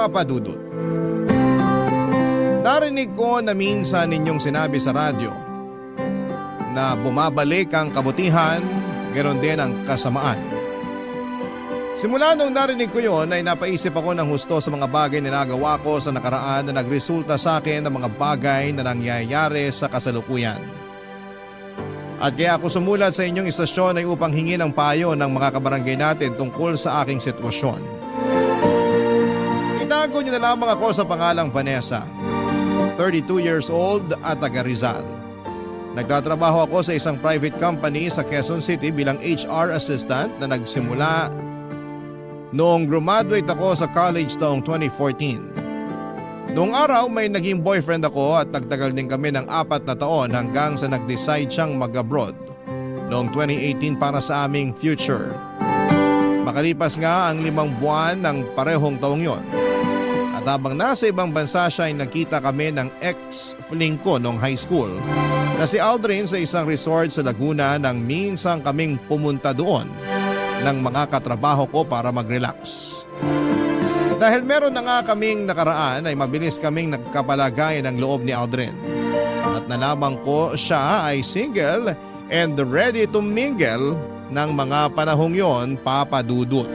Papa Dudut. Narinig ko na minsan ninyong sinabi sa radyo na bumabalik ang kabutihan, ganoon din ang kasamaan. Simula nung narinig ko yon ay napaisip ako ng husto sa mga bagay na nagawa ko sa nakaraan na nagresulta sa akin ng mga bagay na nangyayari sa kasalukuyan. At kaya ako sumulat sa inyong istasyon ay upang hingi ng payo ng mga kabarangay natin tungkol sa aking sitwasyon. Itago niyo na lamang ako sa pangalang Vanessa, 32 years old at taga Rizal. Nagtatrabaho ako sa isang private company sa Quezon City bilang HR assistant na nagsimula noong graduate ako sa college taong 2014. Noong araw may naging boyfriend ako at nagtagal din kami ng 4 na taon hanggang sa nag-decide siyang mag-abroad noong 2018 para sa aming future. Makalipas nga ang 5 buwan ng parehong taong yon. At habang nasa ibang bansa siya ay nakita kami ng ex-fling ko noong high school na si Aldrin sa isang resort sa Laguna nang minsan kaming pumunta doon ng mga katrabaho ko para mag-relax. Dahil meron na nga kaming nakaraan ay mabilis kaming nagkapalagayan ng loob ni Aldrin. At nalaman ko siya ay single and ready to mingle ng mga panahong yon, Papa Dudut.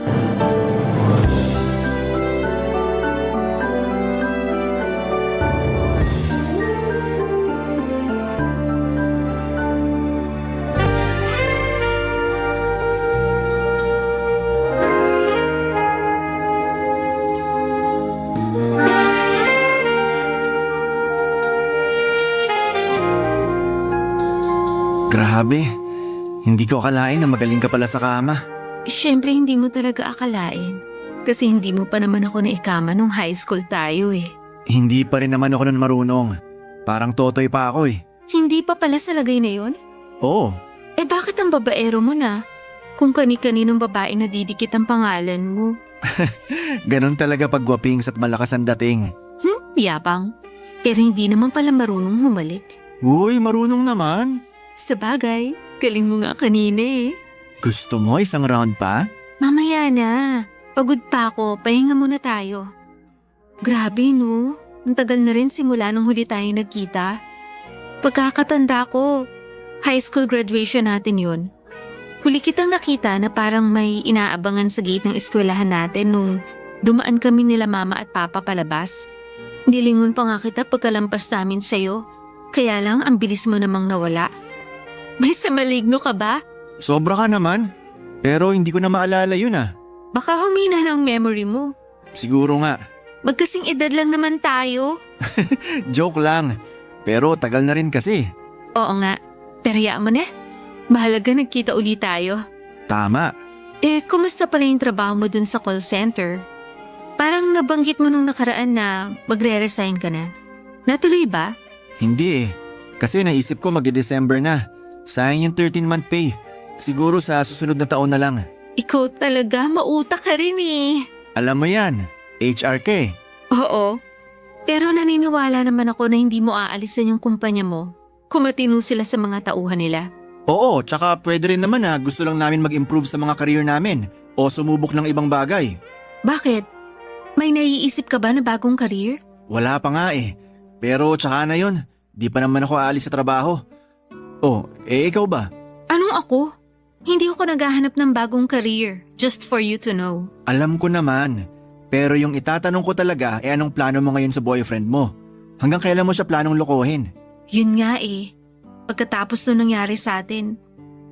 Grabe, hindi ko akalain na magaling ka pala sa kama. Siyempre hindi mo talaga akalain. Kasi hindi mo pa naman ako naikama nung high school tayo eh. Hindi pa rin naman ako nun marunong. Parang totoy pa ako eh. Hindi pa pala sa lagay na yun? Oo, Eh bakit ang babaero mo na? Kung kani-kaninong babae na didikit ang pangalan mo. ganun talaga pag gwapings at malakas ang dating. Yabang. Pero hindi naman pala marunong humalik. Uy, marunong naman. Sabagay, galing mo nga kanina eh. Gusto mo isang round pa? Mamaya na. Pagod pa ako, pahinga muna tayo. Grabe no, ang tagal na rin simula nung huli tayo nagkita. Pagkakatanda ko, high school graduation natin yun. Huli kitang nakita na parang may inaabangan sa gate ng eskwelahan natin nung dumaan kami nila mama at papa palabas. Nilingon pa nga kita pagkalampas namin sa'yo. Kaya lang ang bilis mo namang nawala. May sa maligno ka ba? Sobra ka naman. Pero hindi ko na maalala yun ah. Baka humina ng memory mo. Siguro nga. Magkasing edad lang naman tayo. Joke lang. Pero tagal na rin kasi. Oo nga, pero hayaan mo na. Mahalaga nagkita ulit tayo. Tama. Eh, kumusta pala yung trabaho mo dun sa call center? Parang nabanggit mo nung nakaraan na magre-resign ka na. Natuloy ba? Hindi eh. Kasi naisip ko magde-December na. Sayang yung 13-month pay. Siguro sa susunod na taon na lang. Ikaw talaga, mautak ka rin eh. Alam mo yan, HR ka eh. Oo. Pero naniniwala naman ako na hindi mo aalisan yung kumpanya mo kung matino sila sa mga tauhan nila. Oo, tsaka pwede rin naman na gusto lang namin mag-improve sa mga career namin o sumubok ng ibang bagay. Bakit? May naiisip ka ba na bagong career? Wala pa nga eh. Pero tsaka na yun, di pa naman ako aalis sa trabaho. Oh, eh ikaw ba? Anong ako? Hindi ako naghahanap ng bagong career, just for you to know. Alam ko naman. Pero yung itatanong ko talaga anong plano mo ngayon sa boyfriend mo? Hanggang kailan mo siya planong lokohin? Yun nga eh. Pagkatapos nung nangyari sa atin,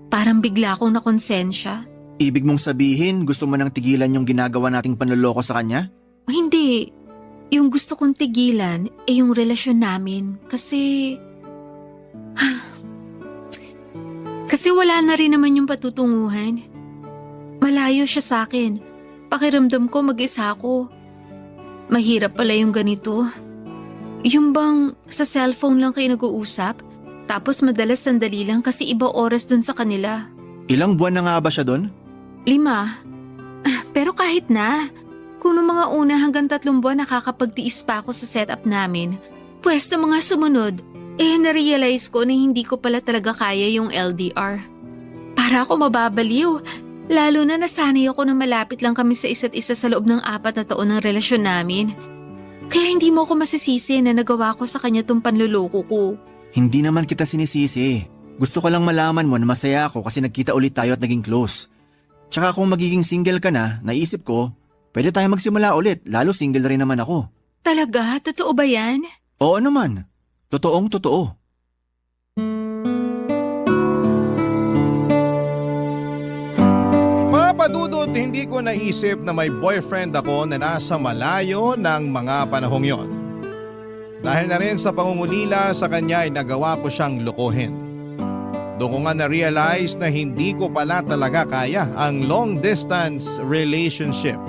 parang bigla akong nakonsensya. Ibig mong sabihin gusto mo nang tigilan yung ginagawa nating panloloko sa kanya? Hindi. Yung gusto kong tigilan yung relasyon namin kasi... Kasi wala na rin naman yung patutunguhan. Malayo siya sa akin. Pakiramdam ko mag-isa ako. Mahirap pala yung ganito. Yung bang sa cellphone lang kayo nag-uusap, tapos madalas sandali lang kasi iba oras dun sa kanila. Ilang buwan na nga ba siya dun? 5. Pero kahit na, kung noong mga una hanggang 3 buwan nakakapagtiis pa ako sa setup namin, pwes na mga sumunod, narealize ko na hindi ko pala talaga kaya yung LDR. Para ako mababaliw, lalo na nasanay ako na malapit lang kami sa isa't isa sa loob ng 4 na taon ng relasyon namin. Kaya hindi mo ako masisisi na nagawa ko sa kanya tong panluloko ko. Hindi naman kita sinisisi. Gusto ko lang malaman mo na masaya ako kasi nagkita ulit tayo at naging close. Tsaka kung magiging single ka na, naisip ko, pwede tayo magsimula ulit, lalo single rin naman ako. Talaga? Totoo ba yan? Oo naman. Totoong totoo. Mga padudot, hindi ko naisip na may boyfriend ako na nasa malayo ng mga panahong yon. Dahil na rin sa pangungulila sa kanya ay nagawa ko siyang lokohin. Doon ko nga na-realize na hindi ko pala talaga kaya ang long distance relationship.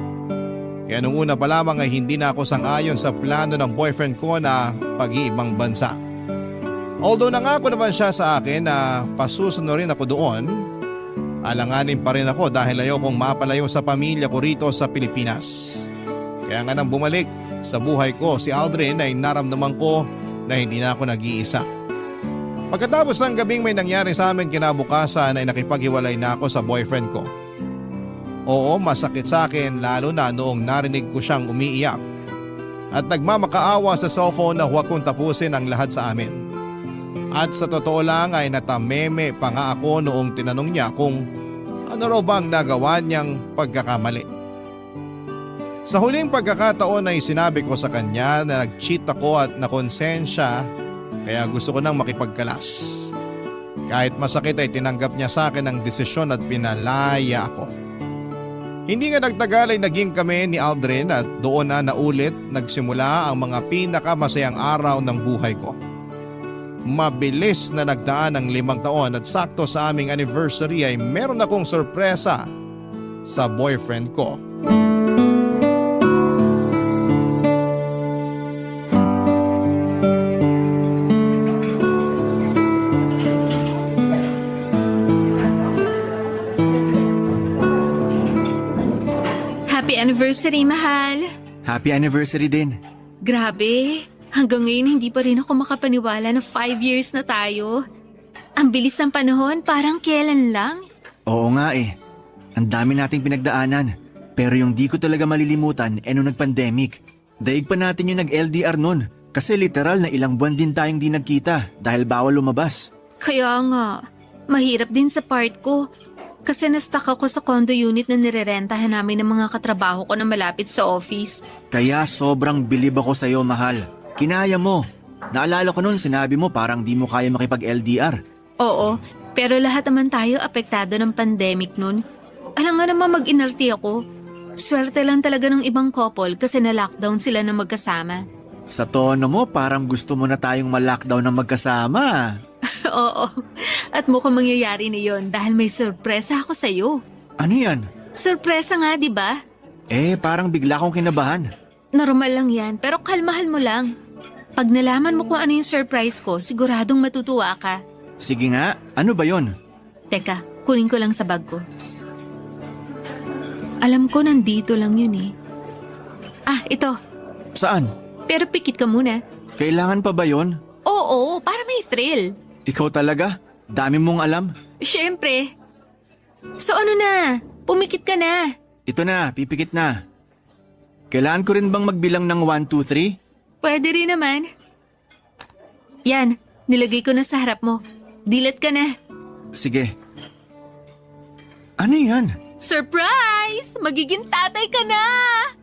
Kaya nung una pa lamang ay hindi na ako sang-ayon sa plano ng boyfriend ko na pag-iibang bansa. Although nangako naman siya sa akin na pasusunod rin ako doon, alanganin pa rin ako dahil ayokong mapalayo sa pamilya ko rito sa Pilipinas. Kaya nga nang bumalik sa buhay ko si Aldrin ay naramdaman ko na hindi na ako nag-iisa. Pagkatapos ng gabing may nangyari sa amin kinabukasan ay nakipaghiwalay na ako sa boyfriend ko. Oo, masakit sa akin lalo na noong narinig ko siyang umiiyak at nagmamakaawa sa cellphone na huwag kong tapusin ang lahat sa amin. At sa totoo lang ay natameme pa nga ako noong tinanong niya kung ano raw bang nagawa niyang pagkakamali. Sa huling pagkakataon ay sinabi ko sa kanya na nag-cheat ako at nakonsensya kaya gusto ko nang makipagkalas. Kahit masakit ay tinanggap niya sa akin ang desisyon at pinalaya ako. Hindi nga nagtagal ay naging kami ni Aldrin at doon na naulit nagsimula ang mga pinakamasayang araw ng buhay ko. Mabilis na nagdaan ang 5 taon at sakto sa aming anniversary ay meron akong sorpresa sa boyfriend ko. Happy anniversary, mahal! Happy anniversary din. Grabe, hanggang ngayon hindi pa rin ako makapaniwala na 5 years na tayo. Ang bilis ng panahon, parang kailan lang. Oo nga eh. Ang dami nating pinagdaanan. Pero yung di ko talaga malilimutan nung nag-pandemic. Daig pa natin yung nag-LDR nun. Kasi literal na ilang buwan din tayong di nagkita dahil bawal lumabas. Kaya nga, mahirap din sa part ko. Kasi na-stuck ako sa condo unit na nirerentahan namin ng mga katrabaho ko na malapit sa office. Kaya sobrang bilib ako sa'yo, mahal. Kinaya mo. Naalala ko nun sinabi mo parang di mo kaya makipag-LDR. Oo, pero lahat naman tayo apektado ng pandemic nun. Alam nga naman mag-inarti ako. Swerte lang talaga ng ibang couple kasi na-lockdown sila na magkasama. Sa tono mo parang gusto mo na tayong ma-lockdown ng magkasama. Oo, at mukhang mangyayari na yon dahil may sorpresa ako sa'yo. Ano yan? Sorpresa nga, di ba? Parang bigla kong kinabahan. Normal lang yan, pero kalmahan mo lang. Pag nalaman mo kung ano yung surprise ko, siguradong matutuwa ka. Sige nga, ano ba yon? Teka, kunin ko lang sa bag ko. Alam ko nandito lang yun eh. Ah, ito. Saan? Pero pikit ka muna. Kailangan pa ba yon? Oo, para may thrill. Ikaw talaga? Dami mong alam? Siyempre. So ano na? Pumikit ka na. Ito na, pipikit na. Kailangan ko rin bang magbilang ng 1, 2, 3? Pwede rin naman. Yan, nilagay ko na sa harap mo. Dilat ka na. Sige. Ano yan? Surprise! Magiging tatay ka na!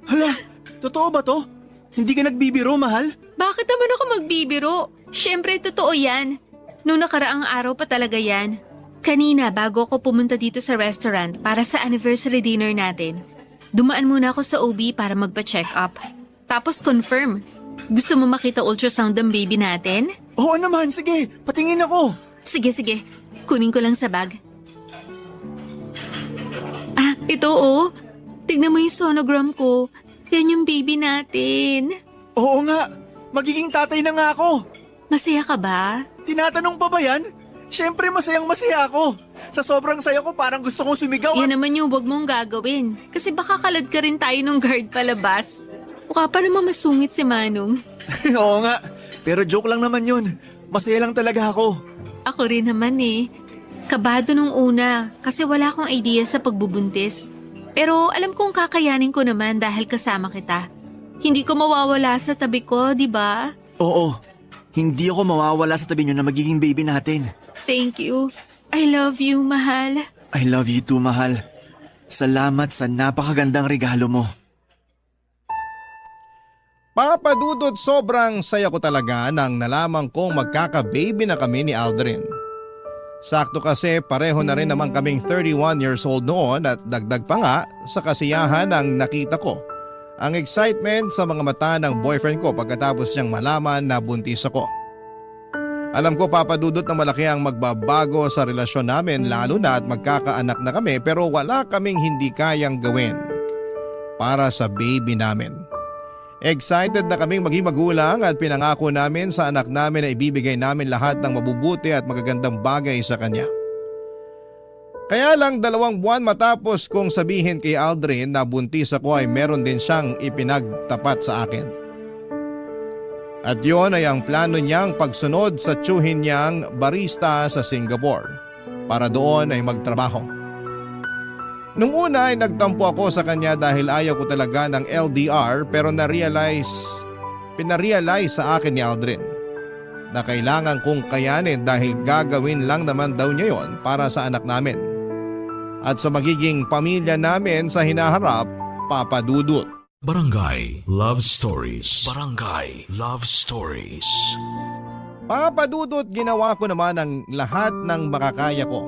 Hala, totoo ba to? Hindi ka nagbibiro, mahal? Bakit naman ako magbibiro? Siyempre, totoo yan. Nung nakaraang araw pa talaga yan. Kanina, bago ako pumunta dito sa restaurant para sa anniversary dinner natin, dumaan muna ako sa OB para magpa-check up. Tapos confirm. Gusto mo makita ultrasound ng baby natin? Oo naman, sige. Patingin ako. Sige. Kunin ko lang sa bag. Ah, ito oh. Tignan mo yung sonogram ko. Yan yung baby natin. Oo nga. Magiging tatay na nga ako. Masaya ka ba? Tinatanong pa ba yan? Siyempre masayang masaya ako. Sa sobrang saya ko parang gusto kong sumigaw. Yan naman yung wag mong gagawin. Kasi baka kalad ka rin tayo ng guard palabas. Mukha pa naman masungit si Manong. Oo nga. Pero joke lang naman yun. Masaya lang talaga ako. Ako rin naman eh. Kabado nung una kasi wala akong idea sa pagbubuntis. Pero alam kong kakayanin ko naman dahil kasama kita. Hindi ko mawawala sa tabi ko, di ba? Oo, hindi ako mawawala sa tabi niyo na magiging baby natin. Thank you. I love you, mahal. I love you too, mahal. Salamat sa napakagandang regalo mo. Papa Dudut, sobrang saya ko talaga nang nalaman kong magkaka-baby na kami ni Aldrin. Sakto kasi pareho na rin naman kaming 31 years old noon at dagdag pa nga sa kasiyahan ang nakita ko. Ang excitement sa mga mata ng boyfriend ko pagkatapos niyang malaman na buntis ako. Alam ko, Papa Dudut, na malaki ang magbabago sa relasyon namin lalo na at magkakaanak na kami, pero wala kaming hindi kayang gawin para sa baby namin. Excited na kaming maging magulang at pinangako namin sa anak namin na ibibigay namin lahat ng mabubuti at magagandang bagay sa kanya. Kaya lang 2 buwan matapos kong sabihin kay Aldrin na buntis ako ay meron din siyang ipinagtapat sa akin. At yon ay ang plano niyang pagsunod sa tiyuhin niyang barista sa Singapore para doon ay magtrabaho. Nung una ay nagtampo ako sa kanya dahil ayaw ko talaga ng LDR, pero pinarealize sa akin ni Aldrin na kailangan kong kayanin dahil gagawin lang naman daw niya yon para sa anak namin at sa magiging pamilya namin sa hinaharap, Papa Dudut. Barangay Love Stories. Barangay Love Stories. Papa Dudut, ginawa ko naman ang lahat ng makakaya ko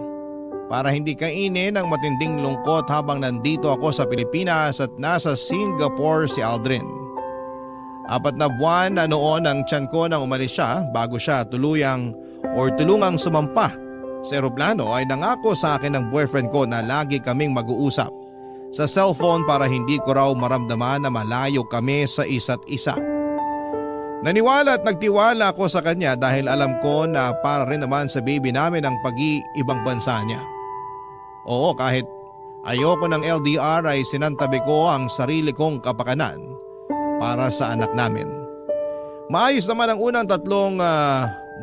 para hindi kainin ang matinding lungkot habang nandito ako sa Pilipinas at nasa Singapore si Aldrin. 4 na buwan na noon ang tiyan ko nang umalis siya bago siya tulungang sumampa sa eroplano ay nangako sa akin ng boyfriend ko na lagi kaming mag-uusap sa cellphone para hindi ko raw maramdaman na malayo kami sa isa't isa. Naniwala at nagtiwala ako sa kanya dahil alam ko na para rin naman sa baby namin ang pag-iibang bansa niya. Oo, kahit ayoko ng LDR ay sinantabi ko ang sarili kong kapakanan para sa anak namin. Maayos naman ang unang 3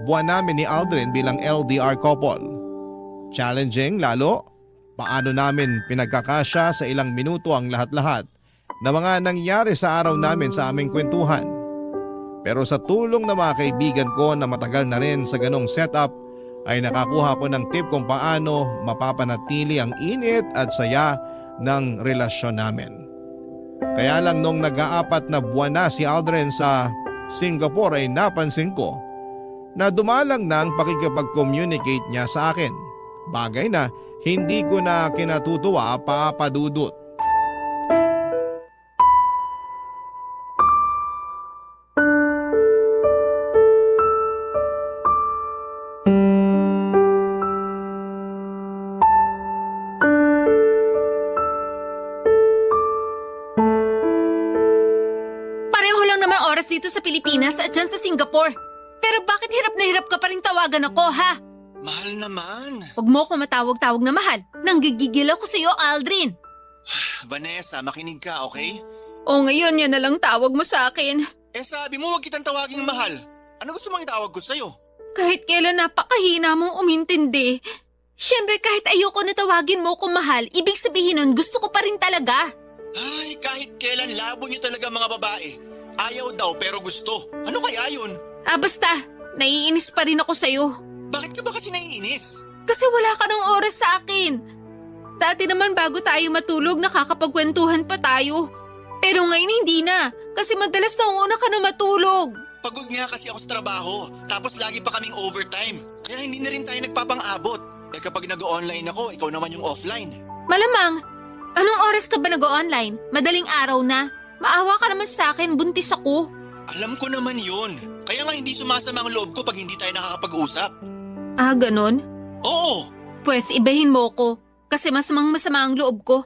buwan namin ni Aldrin bilang LDR couple. Challenging lalo, paano namin pinagkakasya sa ilang minuto ang lahat-lahat na mga nangyari sa araw namin sa aming kwentuhan. Pero sa tulong ng mga kaibigan ko na matagal na rin sa ganong setup ay nakakuha ko ng tip kung paano mapapanatili ang init at saya ng relasyon namin. Kaya lang nung nag-4 na buwan na si Aldrin sa Singapore ay napansin ko na dumalang ng pakikipag-communicate niya sa akin. Bagay na hindi ko na kinatutuwa, Papa Dudut. Pareho lang naman oras dito sa Pilipinas at dyan sa Singapore. Pero bakit hirap na hirap ka pa rin tawagan ako, ha? Mahal naman. Huwag mo ko matawag-tawag na mahal. Nanggigigil ako sa iyo, Aldrin. Vanessa, makinig ka, okay? O ngayon yan na lang tawag mo sa akin. Sabi mo huwag kitang tawaging mahal. Ano gusto mong itawag ko sa'yo? Kahit kailan napakahina mong umintindi. Siyempre kahit ayoko na tawagin mo kung mahal, ibig sabihin nun gusto ko pa rin talaga. Ay, kahit kailan labo niyo talaga mga babae. Ayaw daw pero gusto. Ano kaya yun? Basta, naiinis pa rin ako sa'yo. Bakit ka ba kasi naiinis? Kasi wala ka ng oras sa akin. Dati naman bago tayo matulog, nakakapagkwentuhan pa tayo. Pero ngayon hindi na, kasi madalas nauna ka na matulog. Pagod nga kasi ako sa trabaho, tapos lagi pa kaming overtime. Kaya hindi na rin tayo nagpapang-abot. Kapag nag-online ako, ikaw naman yung offline. Malamang, anong oras ka ba nag-online? Madaling araw na. Maawa ka naman sa akin, buntis ako. Alam ko naman yun. Kaya nga hindi sumasama ang loob ko pag hindi tayo nakakapag-usap. Ganon? Oo! Pwes ibahin mo ko, kasi masamang masama ang loob ko.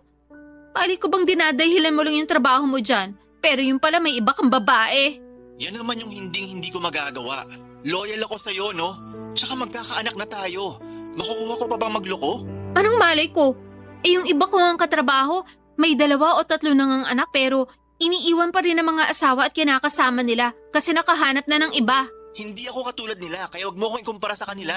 Pali ko bang dinadahilan mo lang yung trabaho mo dyan, pero yung pala may iba kang babae. Yan naman yung hindi ko magagawa. Loyal ako sa'yo, no? Tsaka magkakaanak na tayo. Makukuha ko pa bang magloko? Anong malay ko? Yung iba ko ang katrabaho, may 2 o 3 na ngang anak pero iniiwan pa rin ng mga asawa at kinakasama nila kasi nakahanap na ng iba. Hindi ako katulad nila, kaya wag mo akong ikumpara sa kanila.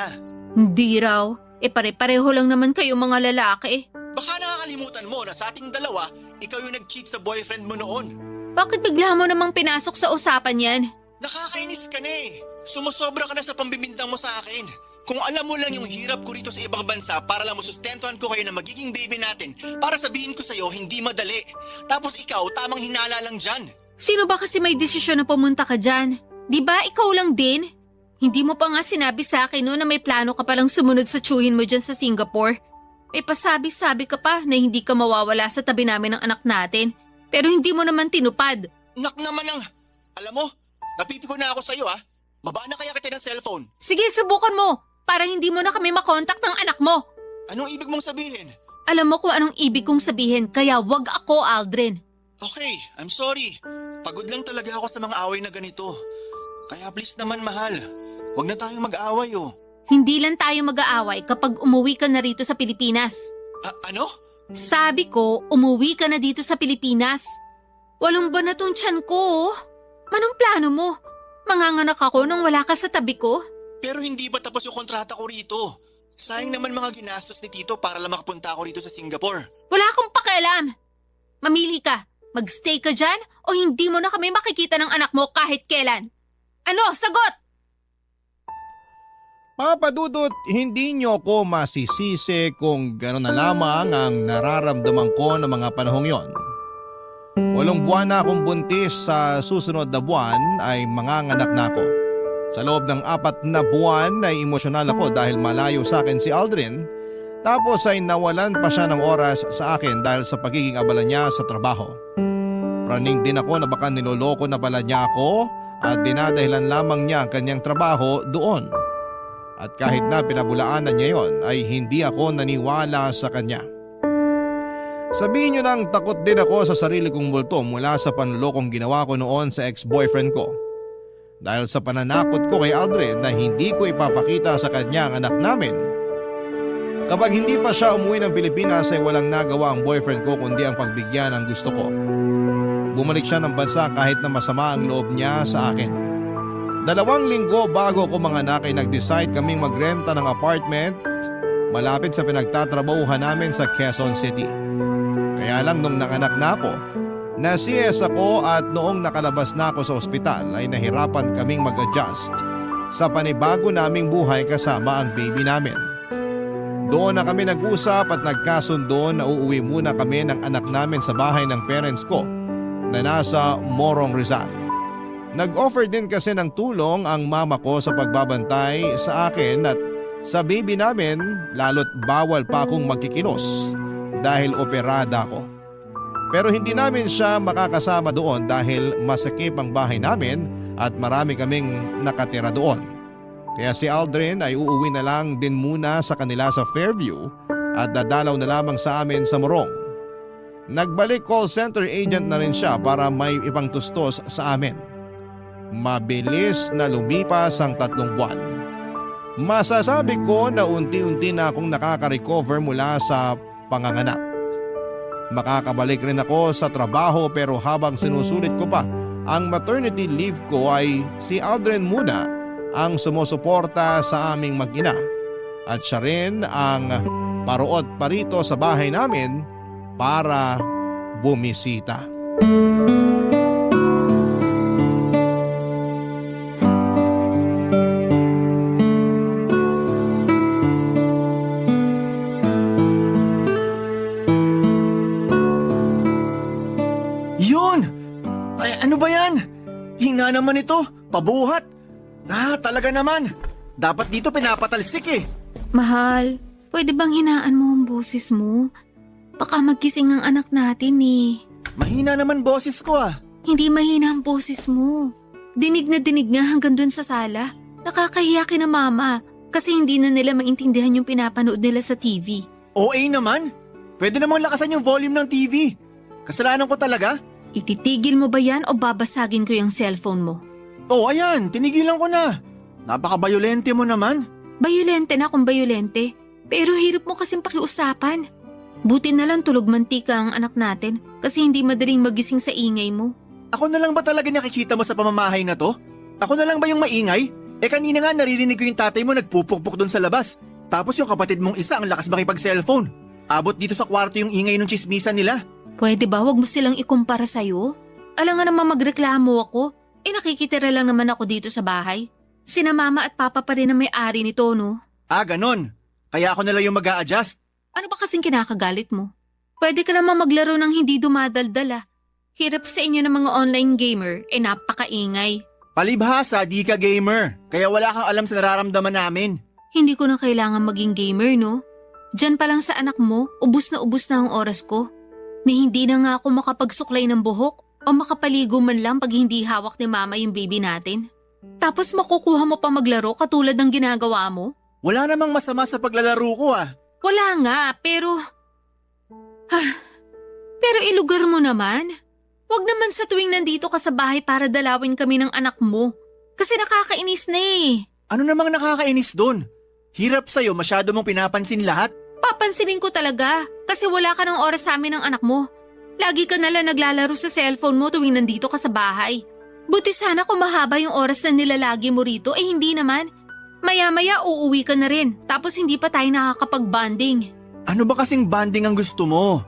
Hindi raw. Pare-pareho lang naman kayo mga lalaki. Baka nakakalimutan mo na sa ating dalawa, ikaw yung nag-cheat sa boyfriend mo noon. Bakit bigla mo namang pinasok sa usapan yan? Nakakainis ka na eh. Sumusobra ka na sa pambibintang mo sa akin. Kung alam mo lang yung hirap ko rito sa ibang bansa para lang masustentuhan ko kayo na magiging baby natin, para sabihin ko sa'yo, hindi madali. Tapos ikaw, tamang hinala lang dyan. Sino ba kasi may desisyon na pumunta ka dyan? Di ba ikaw lang din? Hindi mo pa nga sinabi sa akin no na may plano ka palang sumunod sa tsuhin mo dyan sa Singapore. May pasabi-sabi ka pa na hindi ka mawawala sa tabi namin ng anak natin. Pero hindi mo naman tinupad. Nak naman ang... Alam mo, napipiko na ako sa'yo ha. Baba na kaya kita ng cellphone. Sige, subukan mo para hindi mo na kami makontak ng anak mo. Anong ibig mong sabihin? Alam mo kung anong ibig kong sabihin kaya wag ako, Aldrin. Okay, I'm sorry. Pagod lang talaga ako sa mga away na ganito. Kaya please naman mahal, wag na tayong mag-away oh. Hindi lang tayo mag-aaway kapag umuwi ka na rito sa Pilipinas. Ano? Sabi ko, umuwi ka na dito sa Pilipinas. Walong buwan na tong tiyan ko. Manong plano mo? Manganganak ako nang wala ka sa tabi ko? Pero hindi ba tapos yung kontrata ko rito? Sayang naman mga ginastos ni Tito para lang makapunta ako rito sa Singapore. Wala akong pakialam. Mamili ka. Magstay ka dyan o hindi mo na kami makikita ng anak mo kahit kailan. Ano? Sagot! Papa Dudut, hindi niyo ako masisisi kung gano'n na lamang ang nararamdaman ko ng mga panahong yon. 8 buwan na akong buntis, sa susunod na buwan ay manganganak na ako. Sa loob ng 4 na buwan ay emosyonal ako dahil malayo sa akin si Aldrin, tapos ay nawalan pa siya ng oras sa akin dahil sa pagiging abala niya sa trabaho. Praning din ako na baka niloloko na pala niya ako at dinadahilan lamang niya ang kanyang trabaho doon. At kahit na pinabulaanan niya yon ay hindi ako naniwala sa kanya. Sabihin niyo nang takot din ako sa sarili kong multo mula sa panlolokong ginawa ko noon sa ex-boyfriend ko. Dahil sa pananakot ko kay Aldrin na hindi ko ipapakita sa kanya ang anak namin. Kapag hindi pa siya umuwi ng Pilipinas ay walang nagawa ang boyfriend ko kundi ang pagbigyan ng gusto ko. Bumalik siya ng bansa kahit na masama ang loob niya sa akin. 2 linggo bago ko manganak ay nag-decide kaming magrenta ng apartment malapit sa pinagtatrabahuhan namin sa Quezon City. Kaya lang nung nanganak na ako, na-CS ako at noong nakalabas na ako sa ospital ay nahirapan kaming mag-adjust sa panibago naming buhay kasama ang baby namin. Doon na kami nag-usap at nagkasundo na uuwi muna kami ng anak namin sa bahay ng parents ko na nasa Morong Rizal. Nag-offer din kasi ng tulong ang mama ko sa pagbabantay sa akin at sa baby namin, lalo't bawal pa akong magkikilos dahil operada ako. Pero hindi namin siya makakasama doon dahil masakip ang bahay namin at marami kaming nakatira doon. Kaya si Aldrin ay uuwi na lang din muna sa kanila sa Fairview at dadalaw na lamang sa amin sa Morong. Nagbalik call center agent na rin siya para may ibang tustos sa amin. Mabilis na lumipas ang 3 buwan. Masasabi ko na unti-unti na akong nakaka-recover mula sa panganganak. Makakabalik rin ako sa trabaho pero habang sinusulit ko pa ang maternity leave ko ay si Aldrin muna ang sumusuporta sa aming mag-ina at siya rin ang paruot pa rito sa bahay namin para bumisita. Yun! Ay, ano ba yan? Hina naman ito, pabuhat. Talaga naman. Dapat dito pinapatalsik eh. Mahal, pwede bang hinaan mo ang boses mo? Baka magkising ang anak natin eh. Mahina naman boses ko ah. Hindi mahina ang boses mo. Dinig na dinig nga hanggang dun sa sala. Nakakahiya kina mama kasi hindi na nila maintindihan yung pinapanood nila sa TV. OA naman. Pwede namang lakasan yung volume ng TV. Kasalanan ko talaga. Ititigil mo ba yan o babasagin ko yung cellphone mo? Oh, ayan, tinigilan ko na. Napaka-bayolente mo naman. Bayolente na kung bayolente. Pero hirap mo kasing pakiusapan. Buti na lang tulog mantika ang anak natin kasi hindi madaling magising sa ingay mo. Ako na lang ba talaga nakikita mo sa pamamahay na to? Ako na lang ba yung maingay? Kanina nga naririnig ko yung tatay mo nagpupukpuk doon sa labas. Tapos yung kapatid mong isa ang lakas makipag-cellphone. Abot dito sa kwarto yung ingay ng chismisan nila. Pwede ba wag mo silang ikumpara sa'yo? Alam nga naman magreklamo ako. Nakikitira lang naman ako dito sa bahay. Sina mama at papa pa rin ang may-ari nito, no? Ah, ganon. Kaya ako na lang yung mag-a-adjust. Ano ba kasing kinakagalit mo? Pwede ka naman maglaro ng hindi dumadaldal ah. Hirap sa inyo ng mga online gamer, napakaingay. Palibhasa, di ka gamer. Kaya wala kang alam sa nararamdaman namin. Hindi ko na kailangan maging gamer, no? Diyan pa lang sa anak mo, ubus na ang oras ko. Ni hindi na nga ako makapagsuklay ng buhok o makapaligo man lang pag hindi hawak ni mama yung baby natin. Tapos makukuha mo pa maglaro katulad ng ginagawa mo? Wala namang masama sa paglalaro ko ah. Wala nga, pero... pero ilugar mo naman. Huwag naman sa tuwing nandito ka sa bahay para dalawin kami ng anak mo. Kasi nakakainis na eh. Ano namang nakakainis doon? Hirap sa'yo, masyado mong pinapansin lahat. Papansinin ko talaga kasi wala ka ng oras sa amin ng anak mo. Lagi ka nalang naglalaro sa cellphone mo tuwing nandito ka sa bahay. Buti sana kung mahaba yung oras na nilalagi mo rito, hindi naman. Maya-maya uuwi ka na rin, tapos hindi pa tayo nakakapag-bonding. Ano ba kasing bonding ang gusto mo?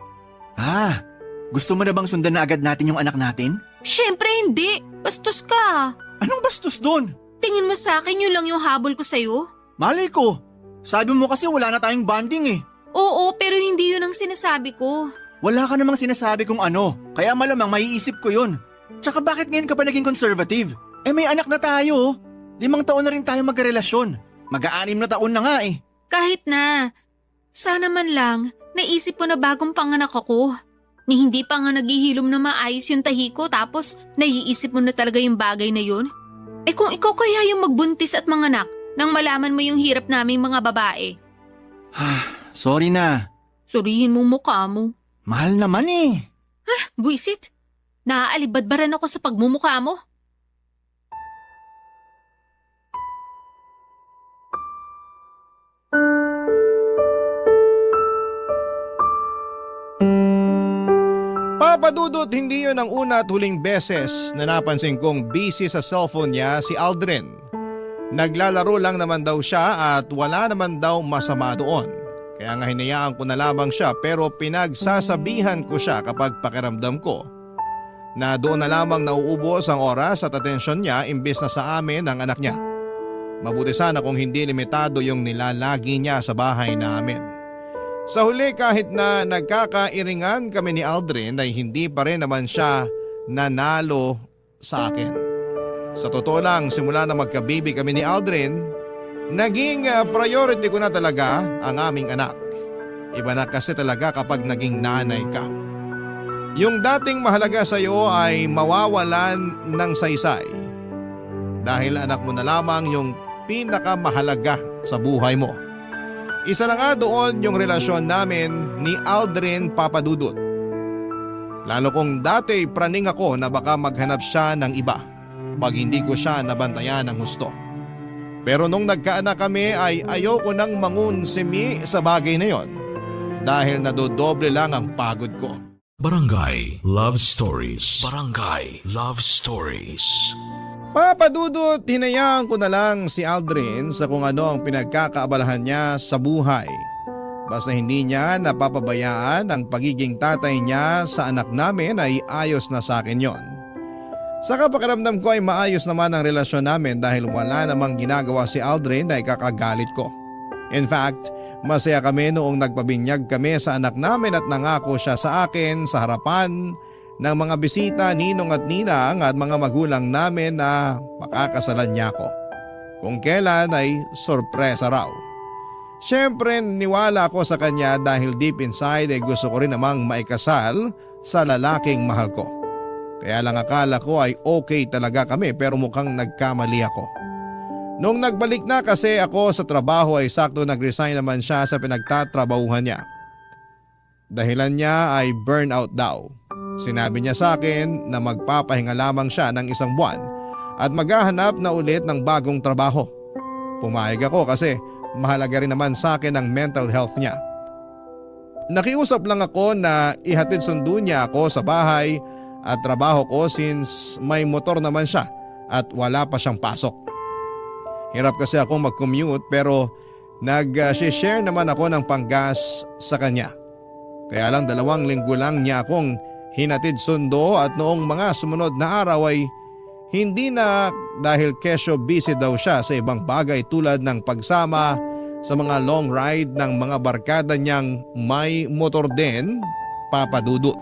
Gusto mo na bang sundan na agad natin yung anak natin? Siyempre hindi, bastos ka. Anong bastos doon? Tingin mo sa akin yun lang yung habol ko sa'yo? Malay ko. Sabi mo kasi wala na tayong bonding eh. Oo, pero hindi yun ang sinasabi ko. Wala ka namang sinasabi kung ano, kaya malamang maiisip ko yun. Tsaka bakit ngayon ka pa naging conservative? May anak na tayo. 5 taon na rin tayo magkarelasyon. Mag-6 na taon na nga eh. Kahit na. Sana man lang, naisip mo na bagong panganak ako. Ni hindi pa nga naghihilom na maayos yung tahi ko tapos naiisip mo na talaga yung bagay na yun? Kung ikaw kaya yung magbuntis at manganak nang malaman mo yung hirap naming mga babae. Sorry na. Surihin mong mukha mo. Mahal naman eh. Buisit, naaalibadbaran ako sa pagmumukha mo. Papadudot, hindi yun ang una at huling beses na napansin kong busy sa cellphone niya si Aldrin. Naglalaro lang naman daw siya at wala naman daw masama doon. Kaya nga hinayaan ko na lamang siya pero pinagsasabihan ko siya kapag pakiramdam ko na doon na lamang nauubos ang oras at atensyon niya imbes na sa amin ang anak niya. Mabuti sana kung hindi limitado yung nilalagi niya sa bahay namin. Sa huli kahit na nagkakairingan kami ni Aldrin ay hindi pa rin naman siya nanalo sa akin. Sa totoo lang, simula na magka-baby kami ni Aldrin, naging priority ko na talaga ang aming anak. Iba na kasi talaga kapag naging nanay ka. Yung dating mahalaga sa iyo ay mawawalan ng saysay. Dahil anak mo na lamang yung pinakamahalaga sa buhay mo. Isa na nga doon yung relasyon namin ni Aldrin Papadudut. Lalo kong dati praning ako na baka maghanap siya ng iba pag hindi ko siya nabantayan ng husto. Pero nung nagkaanak kami ay ayoko nang mangunsimi sa bagay na yon dahil nadodoble lang ang pagod ko. Barangay Love Stories. Barangay Love Stories. Papadudot, hinayaan ko na lang si Aldrin sa kung ano ang pinagkakaabalahan niya sa buhay. Basta hindi niya napapabayaan ang pagiging tatay niya sa anak namin ay ayos na sa akin yon. Sa pakiramdam ko ay maayos naman ang relasyon namin dahil wala namang ginagawa si Aldrin na ikakagalit ko. In fact, masaya kami noong nagpabinyag kami sa anak namin at nangako siya sa akin sa harapan ng mga bisita, ninong at ninang at mga magulang namin na makakasalan niya ako. Kung kailan ay sorpresa raw. Siyempre niwala ako sa kanya dahil deep inside ay gusto ko rin namang maikasal sa lalaking mahal ko. Kaya lang akala ko ay okay talaga kami pero mukhang nagkamali ako. Nung nagbalik na kasi ako sa trabaho ay sakto nag-resign naman siya sa pinagtatrabahuhan niya. Dahilan niya ay burnout daw. Sinabi niya sa akin na magpapahinga lamang siya ng 1 buwan at maghahanap na ulit ng bagong trabaho. Pumayag ako kasi mahalaga rin naman sa akin ang mental health niya. Nakiusap lang ako na ihatid sundo niya ako sa bahay at trabaho ko since may motor naman siya at wala pa siyang pasok. Hirap kasi akong mag-commute pero nag-share naman ako ng panggas sa kanya. Kaya lang 2 linggo lang niya akong hinatid sundo at noong mga sumunod na araw ay hindi na dahil kesyo busy daw siya sa ibang bagay tulad ng pagsama sa mga long ride ng mga barkada niyang may motor din, Papa Dudut.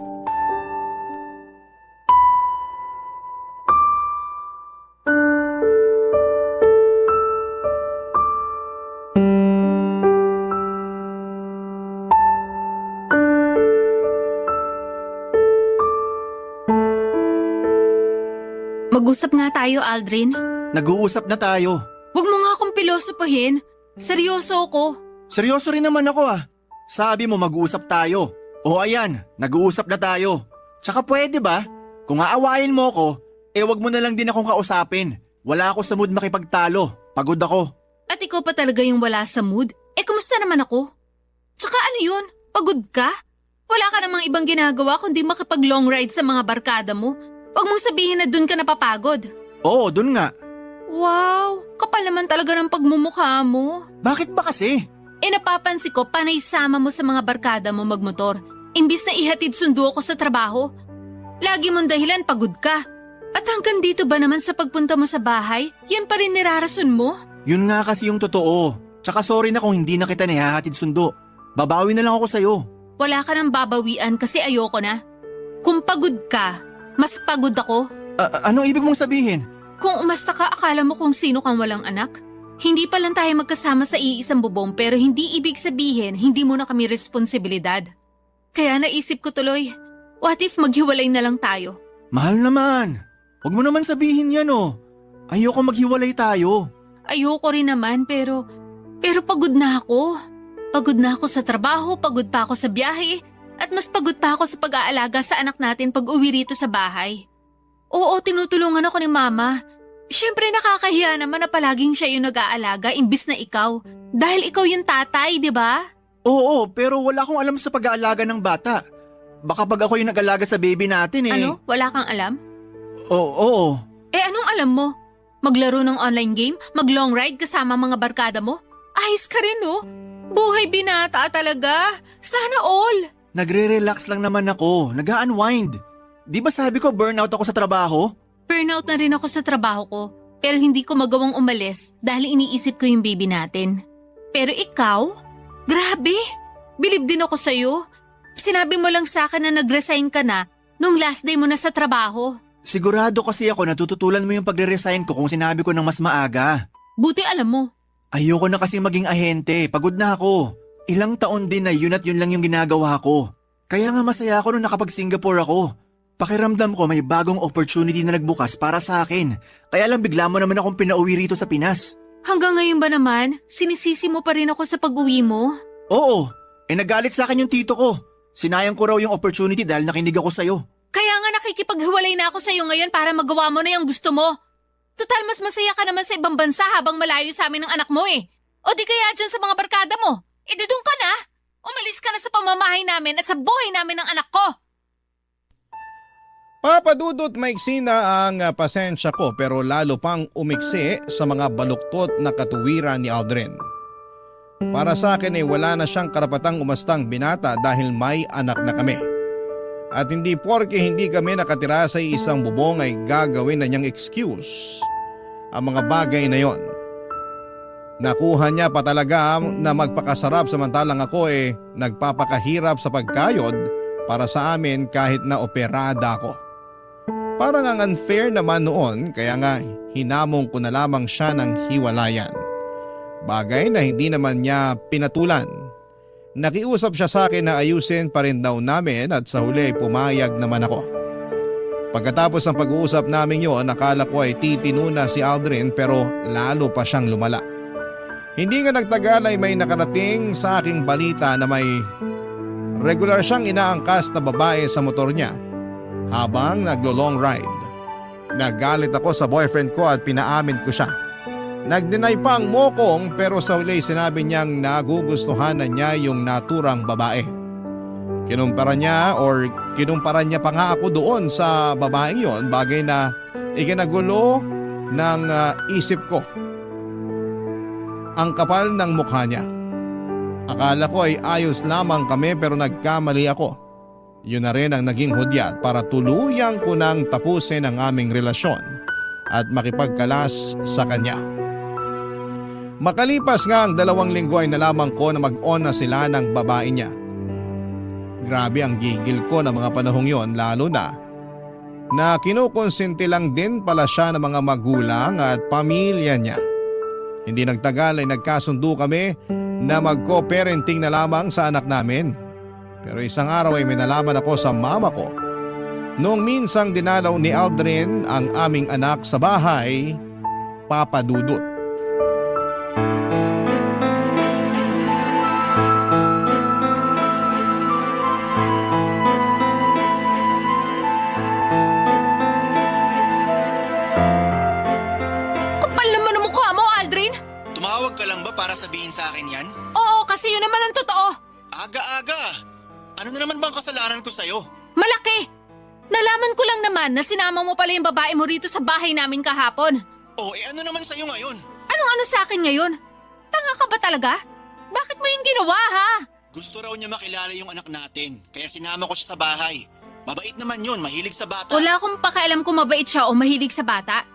Mag-usap nga tayo, Aldrin. Nag-uusap na tayo. Huwag mo nga akong pilosopahin. Seryoso ako. Seryoso rin naman ako ah. Sabi mo mag-uusap tayo. O ayan, nag-uusap na tayo. Tsaka pwede ba? Kung aawayin mo ko, wag mo na lang din akong kausapin. Wala ako sa mood makipagtalo. Pagod ako. At ikaw pa talaga yung wala sa mood? Kumusta naman ako? Tsaka ano yun? Pagod ka? Wala ka namang ibang ginagawa kundi makipag-long ride sa mga barkada mo. Huwag mong sabihin na dun ka napapagod. Oo, dun nga. Wow, kapal naman talaga ng pagmumukha mo. Bakit ba kasi? Napapansin ko panay sama mo sa mga barkada mo magmotor. Imbis na ihatid sundo ako sa trabaho. Lagi mong dahilan pagod ka. At hanggang dito ba naman sa pagpunta mo sa bahay, yan pa rin nirarason mo? Yun nga kasi yung totoo. Tsaka sorry na kung hindi na kita nihahatid sundo. Babawi na lang ako sa'yo. Wala ka nang babawian kasi ayoko na. Kung pagod ka, mas pagod ako. Anong ibig mong sabihin? Kung umasta ka, akala mo kung sino kang walang anak? Hindi pa lang tayo magkasama sa iisang bubong pero hindi ibig sabihin hindi mo na kami responsibilidad. Kaya naisip ko tuloy, what if maghiwalay na lang tayo? Mahal naman. Huwag mo naman sabihin yan oh. Ayoko maghiwalay tayo. Ayoko rin naman pero pagod na ako. Pagod na ako sa trabaho, pagod pa ako sa biyahe, at mas pagod pa ako sa pag-aalaga sa anak natin pag uwi rito sa bahay. Oo, tinutulungan ako ni Mama. Siyempre nakakahiya naman na palaging siya yung nag-aalaga imbis na ikaw. Dahil ikaw yung tatay, di ba? Oo, pero wala akong alam sa pag-aalaga ng bata. Baka pag ako yung nag-alaga sa baby natin eh. Ano? Wala kang alam? Oo. Anong alam mo? Maglaro ng online game? Mag-long ride kasama mga barkada mo? Ayos ka rin, no? Buhay binata talaga. Sana all. Nagre-relax lang naman ako. Nag-unwind. Di ba sabi ko burnout ako sa trabaho? Burnout na rin ako sa trabaho ko. Pero hindi ko magawang umalis dahil iniisip ko yung baby natin. Pero ikaw? Grabe! Bilib din ako sa'yo. Sinabi mo lang sa akin na nag-resign ka na nung last day mo na sa trabaho. Sigurado kasi ako natututulan mo yung pagre-resign ko kung sinabi ko ng mas maaga. Buti alam mo. Ayoko na kasing maging ahente. Pagod na ako. Ilang taon din na yun at yun lang yung ginagawa ko. Kaya nga masaya ako nung nakapag-Singapore ako. Pakiramdam ko may bagong opportunity na nagbukas para sa akin. Kaya lang bigla mo naman akong pinauwi rito sa Pinas. Hanggang ngayon ba naman, sinisisi mo pa rin ako sa pag-uwi mo? Oo, nagalit sa akin yung tito ko. Sinayang ko raw yung opportunity dahil nakinig ako sa'yo. Kaya nga nakikipaghiwalay na ako sa'yo ngayon para magawa mo na yung gusto mo. Total mas masaya ka naman sa ibang bansa habang malayo sa amin ng anak mo eh. O di kaya dyan sa mga barkada mo, doon ka na. Umalis ka na sa pamamahay namin at sa buhay namin ng anak ko. Papa Dudut, maiksi na ang pasensya ko pero lalo pang umiksi sa mga baluktot na katuwiran ni Aldrin. Para sa akin wala na siyang karapatang umastang binata dahil may anak na kami. At hindi porke hindi kami nakatira sa isang bubong ay gagawin na niyang excuse ang mga bagay na yon. Nakuha niya pa talaga na magpakasarap samantalang ako nagpapakahirap sa pagkayod para sa amin kahit na operada ako. Parang ang unfair naman noon kaya nga hinamong ko na lamang siya ng hiwalayan. Bagay na hindi naman niya pinatulan. Nakiusap siya sa akin na ayusin pa rin daw namin at sa huli pumayag naman ako. Pagkatapos ng pag-uusap namin yon, nakala ko ay titino na si Aldrin pero lalo pa siyang lumala. Hindi nga nagtagal ay may nakarating sa aking balita na may regular siyang inaangkas na babae sa motor niya habang naglo-long ride. Nagalit ako sa boyfriend ko at pinaamin ko siya. Nag-deny pa ang mokong pero sa huli sinabi niyang nagugustuhan na niya yung naturang babae. Kinumpara niya pa nga ako doon sa babaeng yon, bagay na ikinagulo ng isip ko. Ang kapal ng mukha niya. Akala ko ay ayos lamang kami pero nagkamali ako. Yun na rin ang naging hudyat para tuluyang ko nang tapusin ang aming relasyon at makipagkalas sa kanya. Makalipas nga ang 2 linggo ay nalaman ko na mag-on na sila ng babae niya. Grabe ang gigil ko ng mga panahong yon, lalo na kinukonsinti lang din pala siya ng mga magulang at pamilya niya. Hindi nagtagal ay nagkasundo kami na mag-co-parenting na lamang sa anak namin. Pero isang araw ay may nalaman ako sa mama ko. Noong minsang dinalaw ni Aldrin ang aming anak sa bahay, Papa Dudut. Kapal naman ang mukha mo, Aldrin! Tumawag ka lang ba para sabihin sa akin yan? Oo, kasi yun naman ang totoo. Aga-aga! Ano na naman bang kasalanan ko sa'yo? Malaki! Nalaman ko lang naman na sinama mo pala yung babae mo rito sa bahay namin kahapon. Oh, ano naman sa'yo ngayon? Anong sa akin ngayon? Tanga ka ba talaga? Bakit mo yung ginawa, ha? Gusto raw niya makilala yung anak natin, kaya sinama ko siya sa bahay. Mabait naman yun, mahilig sa bata. Wala akong pakialam kung mabait siya o mahilig sa bata.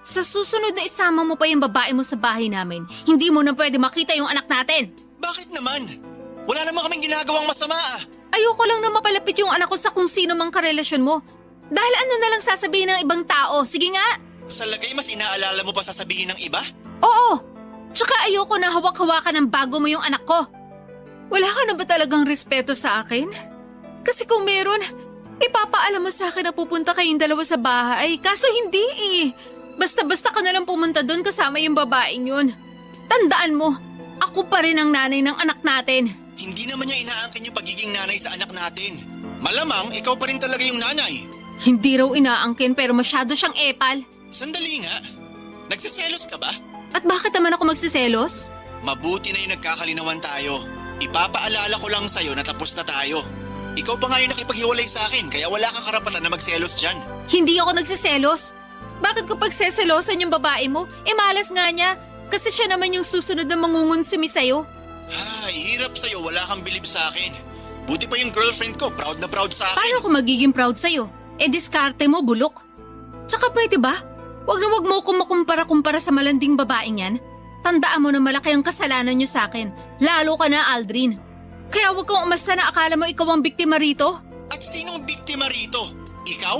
Sa susunod na isama mo pa yung babae mo sa bahay namin, hindi mo na pwede makita yung anak natin. Bakit naman? Wala naman kaming ginagawang masama ah. Ayoko lang na mapalapit yung anak ko sa kung sino mang karelasyon mo. Dahil ano na lang sasabihin ng ibang tao, sige nga. Sa lagay mas inaalala mo pa sasabihin ng iba? Oo. Tsaka ayoko na hawak-hawakan ng bago mo yung anak ko. Wala ka na ba talagang respeto sa akin? Kasi kung meron, ipapaalam mo sa akin na pupunta kayong dalawa sa bahay. Kaso hindi eh. Basta-basta ka na lang pumunta doon kasama yung babaeng yun. Tandaan mo, ako pa rin ang nanay ng anak natin. Hindi naman niya inaangkin yung pagiging nanay sa anak natin. Malamang ikaw pa rin talaga yung nanay. Hindi raw inaangkin pero masyado siyang epal. Sandali nga. Nagsiselos ka ba? At bakit naman ako magsiselos? Mabuti na yung nagkakalinawan tayo. Ipapaalala ko lang sa'yo na tapos na tayo. Ikaw pa nga yung nakipaghiwalay sa akin kaya wala kang karapatan na magselos dyan. Hindi ako nagsiselos. Bakit ko pagseselosan yung babae mo? Malas nga niya. Kasi siya naman yung susunod na mangungunsumi sa'yo. Ay, hirap sa'yo, wala kang bilib sa akin. Buti pa yung girlfriend ko, proud na proud sa akin. Paano ako magiging proud sa'yo? Diskarte mo, bulok. Tsaka pwede ba? Wag na wag mo akong makumpara-kumpara sa malanding babaeng yan. Tandaan mo na malaki ang kasalanan niyo sa akin. Lalo ka na, Aldrin. Kaya wag kang umasta na akala mo ikaw ang biktima rito. At sinong biktima rito? Ikaw?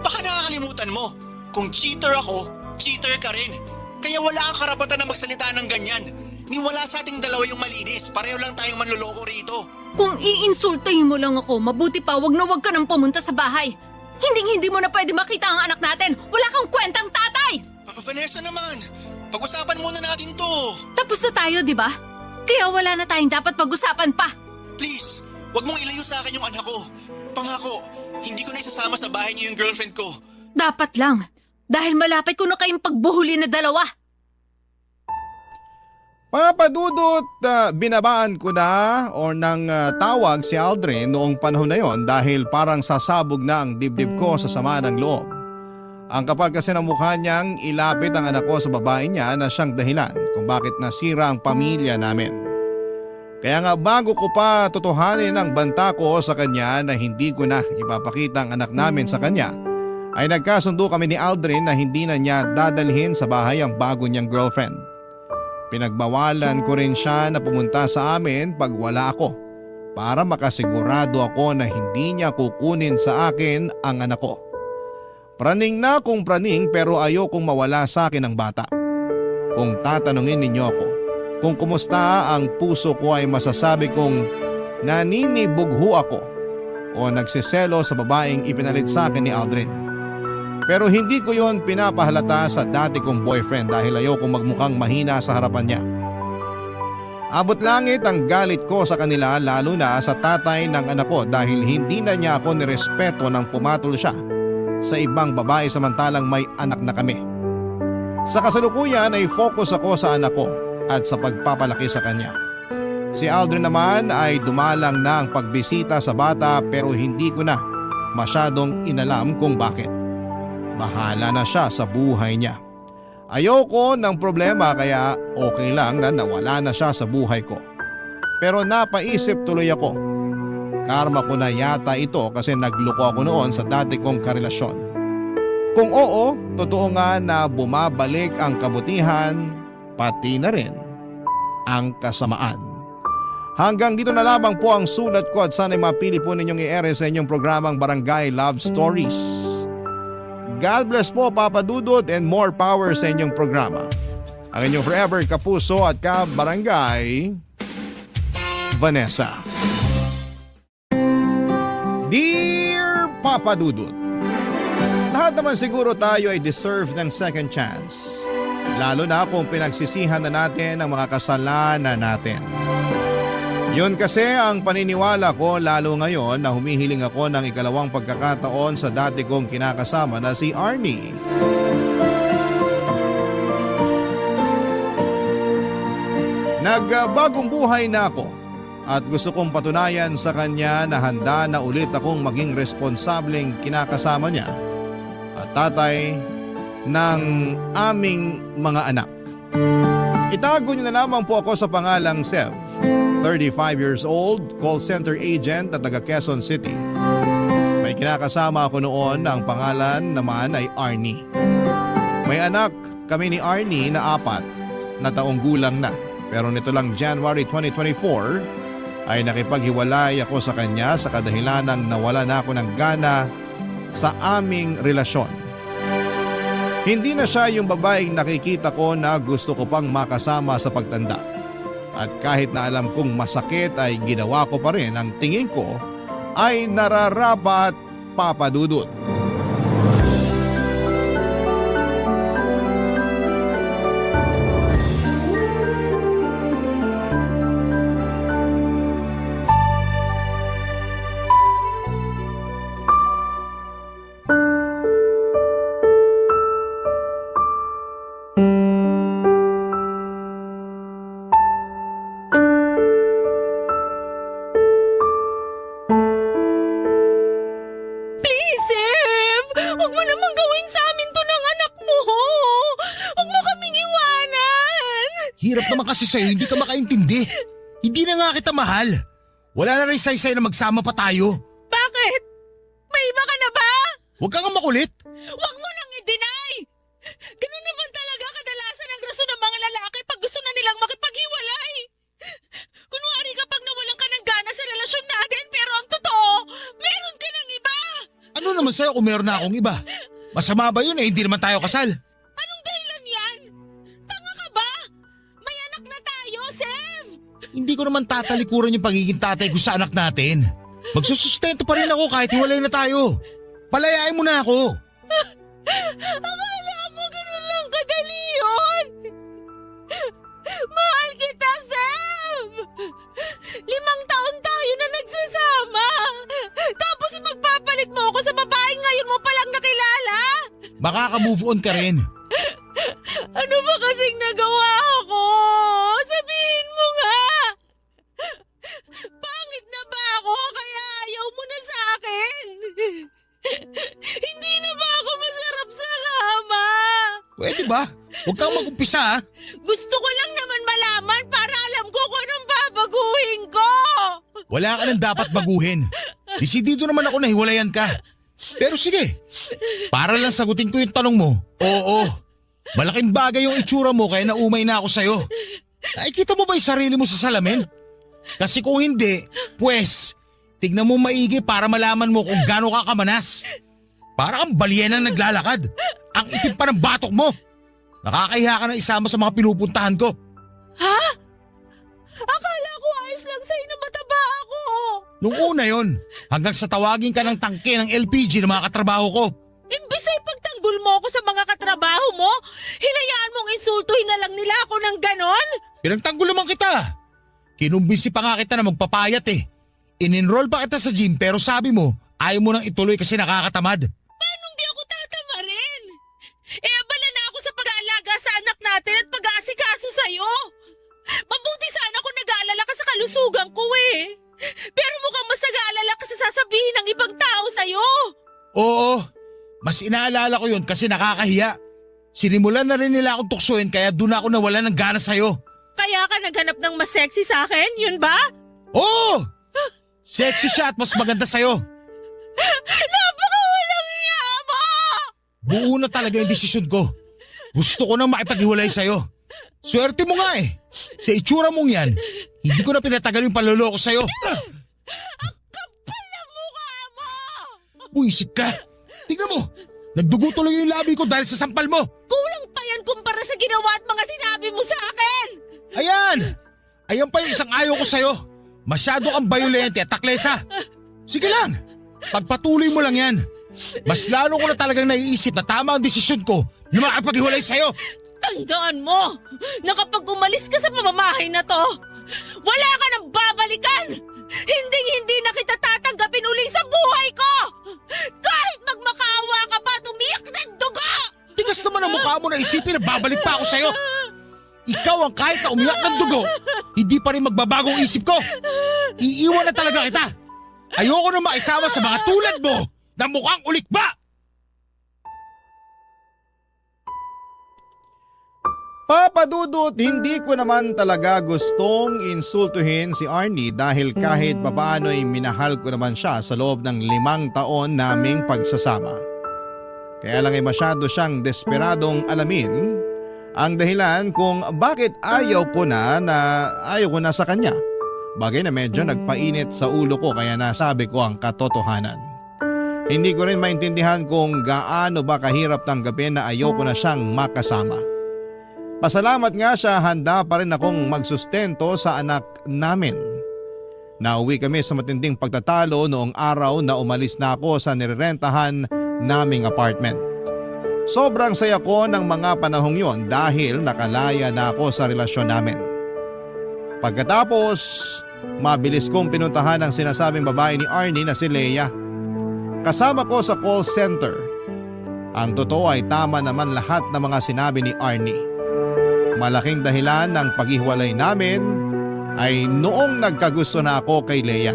Baka nakakalimutan mo. Kung cheater ako, cheater ka rin. Kaya wala kang karapatan na magsalita ng ganyan. Niwala sa ating dalawa yung malinis. Pareho lang tayong manloloko rito. Kung iinsultahin mo lang ako, mabuti pa wag na wag ka nang pumunta sa bahay. Hindi mo na pwede makita ang anak natin. Wala kang kwentang tatay! Vanessa naman, pag-usapan muna natin to. Tapos na tayo, di ba? Kaya wala na tayong dapat pag-usapan pa. Please, wag mong ilayo sa akin yung anak ko. Pangako, hindi ko na isasama sa bahay niyo yung girlfriend ko. Dapat lang. Dahil malapit ko na kayong pagbuhuli na dalawa. Papa Dudut, binabaan ko na o nang tawag si Aldrin noong panahon na yon dahil parang sasabog na ang dibdib ko sa sama ng loob. Ang kapal kasi ng mukha niyang ilapit ang anak ko sa babae niya na siyang dahilan kung bakit nasira ang pamilya namin. Kaya nga bago ko pa totohanin ang banta ko sa kanya na hindi ko na ipapakita ang anak namin sa kanya, ay nagkasundo kami ni Aldrin na hindi na niya dadalhin sa bahay ang bago niyang girlfriend. Pinagbawalan ko rin siya na pumunta sa amin pag wala ako para makasigurado ako na hindi niya kukunin sa akin ang anak ko. Praning na kung praning pero ayokong mawala sa akin ang bata. Kung tatanungin ninyo ako kung kumusta ang puso ko ay masasabi kong naninibugho ako o nagsiselo sa babaeng ipinalit sa akin ni Aldrin. Pero hindi ko yon pinapahalata sa dati kong boyfriend dahil ayokong magmukhang mahina sa harapan niya. Abot langit ang galit ko sa kanila lalo na sa tatay ng anak ko dahil hindi na niya ako nirespeto nang pumatol siya sa ibang babae samantalang may anak na kami. Sa kasalukuyan ay focus ako sa anak ko at sa pagpapalaki sa kanya. Si Aldrin naman ay dumalang na ang pagbisita sa bata pero hindi ko na masyadong inalam kung bakit. Bahala na siya sa buhay niya. Ayoko ng problema kaya okay lang na nawala na siya sa buhay ko. Pero napaisip tuloy ako. Karma ko na yata ito kasi nagloko ako noon sa dati kong karelasyon. Kung oo, totoo nga na bumabalik ang kabutihan, pati na rin ang kasamaan. Hanggang dito na lamang po ang sulat ko at sana'y mapili po ninyong i-ere sa inyong programang Barangay Love Stories. God bless po Papa Dudut and more power sa inyong programa. Ang inyong forever kapuso at kabarangay, Vanessa. Dear Papa Dudut, lahat naman siguro tayo ay deserve ng second chance. Lalo na kung pinagsisihan na natin ang mga kasalanan natin. Yun kasi ang paniniwala ko lalo ngayon na humihiling ako ng ikalawang pagkakataon sa dati kong kinakasama na si Arnie. Nagbagong buhay na ako at gusto kong patunayan sa kanya na handa na ulit akong maging responsableng kinakasama niya at tatay ng aming mga anak. Itago niyo na lamang po ako sa pangalang Sev, 35 years old, call center agent at taga Quezon City. May kinakasama ako noon na ang pangalan naman ay Arnie. May anak kami ni Arnie na 4 na taong gulang na. Pero nito lang January 2024 ay nakipaghiwalay ako sa kanya sa kadahilanang nawala na ako ng gana sa aming relasyon. Hindi na siya yung babaeng nakikita ko na gusto ko pang makasama sa pagtanda. At kahit na alam kong masakit ay ginawa ko pa rin ang tingin ko ay nararapat, Papa Dudut. Hirap naman kasi sa'yo, hindi ka makaintindi. Hindi na nga kita mahal. Wala na rin saysay na magsama pa tayo. Bakit? May iba ka na ba? Huwag kang makulit. Huwag mo nang i-deny! Ganun naman talaga kadalasan ang rason ng mga lalaki pag gusto na nilang makipaghiwalay. Kunwari kapag nawalan ka ng gana sa relasyon natin pero ang totoo, meron ka ng iba! Ano naman sa'yo kung meron na akong iba? Masama ba yun hindi naman tayo kasal? Anong dahilan yan? Tanga ka ba? May anak na tayo, Sev! Hindi ko naman tatalikuran yung pagiging tatay ko sa anak natin. Magsusustento pa rin ako kahit hiwalay na tayo. Palayain mo na ako. Akala mo ganun lang kadali yun! Mahal kita, Sev! 5 taon tayo na nagsasama! Tapos magpapalit mo ako sa babaeng ngayon mo palang nakilala! Makaka-move on ka rin. Ano ba kasing nagawa ko? Sabihin mo nga! Pangit na ba ako kaya ayaw mo na sa akin? Hindi na ba ako masarap sa kama? Pwede ba? Huwag kang mag-umpisa ha. Gusto ko lang naman malaman para alam ko kung anong babaguhin ko. Wala ka nang dapat baguhin. Desidido naman ako na hiwalayan ka. Pero sige, para lang sagutin ko yung tanong mo. Oo, malaking bagay yung itsura mo kaya naumay na ako sa'yo. Nakikita mo ba yung sarili mo sa salamin? Kasi kung hindi, pues, tignan mo maigi para malaman mo kung gaano ka kamanas. Para kang balyenang naglalakad. Ang itim pa ng batok mo. Nakakahiya ka na isama sa mga pinupuntahan ko. Ha? Akala ko ayos lang sa'yo na mataba ako. Nung una yon, hanggang sa tawagin ka ng tangke ng LPG ng mga katrabaho ko. Imbis ay pagtanggol mo ako sa mga katrabaho mo, hinayaan mong insultuhin na lang nila ako ng ganon? Pinagtanggol naman kita. Kinumbinsi pa nga kita na magpapayat eh. In-enroll pa kita sa gym pero sabi mo, ayaw mo nang ituloy kasi nakakatamad. Paano di ako tatama rin? Abala na ako sa pag-aalaga sa anak natin at pag-aasikaso sa'yo. Mabuti sana kung nag-aalala ka sa kalusugan ko eh. Pero mukhang mas nag-aalala ka sa sasabihin ng ibang tao sa'yo. Oo, mas inaalala ko yun kasi nakakahiya. Sinimulan na rin nila akong tuksoin kaya doon ako nawala ng gana sa'yo. Kaya ka naghanap ng mas sexy sa akin, yun ba? Oo! Sexy siya at mas maganda sa'yo. Napakawalang iya mo! Buo na talaga yung desisyon ko. Gusto ko nang makipaghiwalay sa'yo. Swerte mo nga eh. Sa itsura mong yan, hindi ko na pinatagal yung panloloko sa'yo. Kapal ang mukha mo! Buisit ka. Tingnan mo, nagdugo tuloy yung labi ko dahil sa sampal mo. Kulang pa yan kumpara sa ginawa at mga sinabi mo sa akin! Ayan! Ayan pa yung isang ayaw ko sa'yo. Masyado kang bayolente at taklesa. Sige lang, pagpatuloy mo lang yan. Mas lalo ko na talagang naiisip na tama ang desisyon ko na makapaghiwalay sa'yo. Tandaan mo na kapag umalis ka sa pamamahay na to, wala ka nang babalikan! Hindi na kita tatanggapin uli sa buhay ko! Kahit magmakaawa ka pa at umiyak ng dugo! Tigas naman ang mukha mo na isipin na babalik pa ako sa'yo. Ikaw ang kahit na umiyak ng dugo, hindi pa rin magbabagong isip ko. Iiwan na talaga kita. Ayoko na makisama sa mga tulad mo na mukhang ulikba. Papa Dudut, hindi ko naman talaga gustong insultuhin si Arnie dahil kahit papaano ay minahal ko naman siya sa loob ng 5 taon naming pagsasama. Kaya lang ay masyado siyang desperadong alamin ang dahilan kung bakit ayaw ko na sa kanya. Bagay na medyo nagpainit sa ulo ko kaya nasabi ko ang katotohanan. Hindi ko rin maintindihan kung gaano ba kahirap tanggapin na ayaw ko na siyang makasama. Pasalamat nga siya, handa pa rin akong magsustento sa anak namin. Nauwi kami sa matinding pagtatalo noong araw na umalis na ako sa nirerentahan naming apartment. Sobrang saya ko ng mga panahong yon dahil nakalaya na ako sa relasyon namin. Pagkatapos, mabilis kong pinuntahan ang sinasabing babae ni Arnie na si Leia. Kasama ko sa call center. Ang totoo ay tama naman lahat ng mga sinabi ni Arnie. Malaking dahilan ng paghiwalay namin ay noong nagkagusto na ako kay Leia.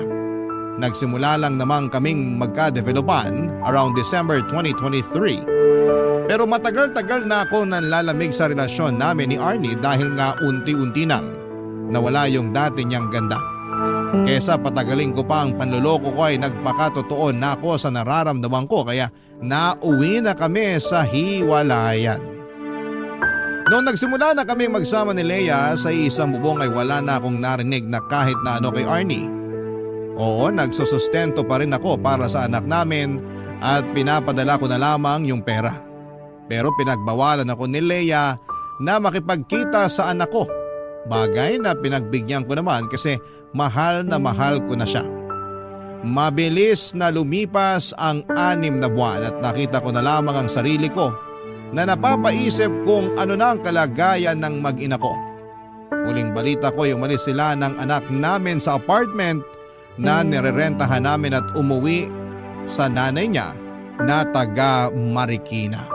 Nagsimula lang namang kaming magka-developan around December 2023. Pero matagal-tagal na ako nanlalamig sa relasyon namin ni Arnie dahil nga unti-unti nang nawala yung dati niyang ganda. Kesa patagalin ko pa ang panloloko ko ay nagpakatotoo na ako sa nararamdaman ko kaya nauwi na kami sa hiwalayan. Noong nagsimula na kami magsama ni Leia sa isang bubong ay wala na akong narinig na kahit na ano kay Arnie. Oo, nagsusustento pa rin ako para sa anak namin at pinapadala ko na lamang yung pera. Pero pinagbawalan ako ni Leia na makipagkita sa anak ko. Bagay na pinagbigyan ko naman kasi mahal na mahal ko na siya. Mabilis na lumipas ang 6 na buwan at nakita ko na lamang ang sarili ko na napapaisip kung ano na ang kalagayan ng mag-ina ko. Huling balita ko ay umalis sila ng anak namin sa apartment na nirerentahan namin at umuwi sa nanay niya na taga Marikina.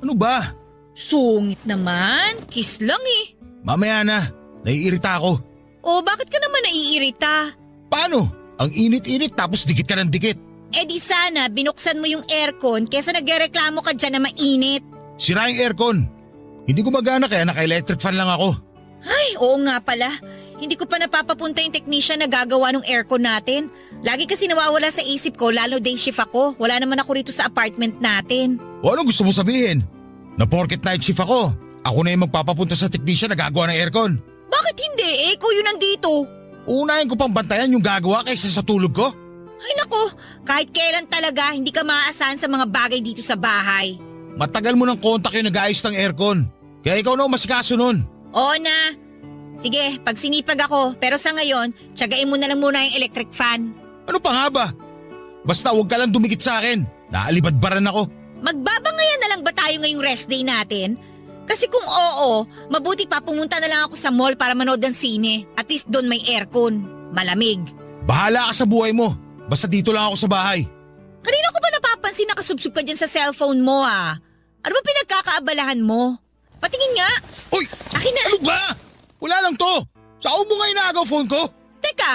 Ano ba? Sungit naman, kiss lang eh. Mamaya na, naiirita ako. O bakit ka naman naiirita? Paano? Ang init-init tapos dikit ka ng dikit. Eh di sana binuksan mo yung aircon kesa nagrereklamo ka dyan na mainit. Sira yung aircon. Hindi gumagana kaya naka-electric fan lang ako. Ay, oo nga pala. Hindi ko pa napapapunta yung technician na gagawa ng aircon natin. Lagi kasi nawawala sa isip ko lalo day shift ako. Wala naman ako rito sa apartment natin. O anong gusto mo sabihin? Na porket night shift ako na yung magpapapunta sa technician na gagawa ng aircon. Bakit hindi? Ikaw yun nandito. Unahin ko pang bantayan yung gagawa kaysa sa tulog ko. Ay nako, kahit kailan talaga hindi ka maaasahan sa mga bagay dito sa bahay. Matagal mo ng kontak yung nag-ayos ng aircon. Kaya ikaw na ang masikaso nun. Oo na. Sige, pag sinipag ako, pero sa ngayon, tiyagain mo na lang muna yung electric fan. Ano pa nga ba? Basta huwag ka lang dumikit sa akin. Naalibadbaran ako. Magbabangayan na lang ba tayo ngayong rest day natin? Kasi kung oo, mabuti pa pumunta na lang ako sa mall para manood ng sine. At least doon may aircon. Malamig. Bahala ka sa buhay mo. Basta dito lang ako sa bahay. Kanina ko ba napapansin nakasubsub ka dyan sa cellphone mo ah? Ano ba pinagkakaabalahan mo? Patingin nga. Uy! Akin na. Ano ba? Wala lang to. Sa ubo nga inaagaw phone ko. Teka,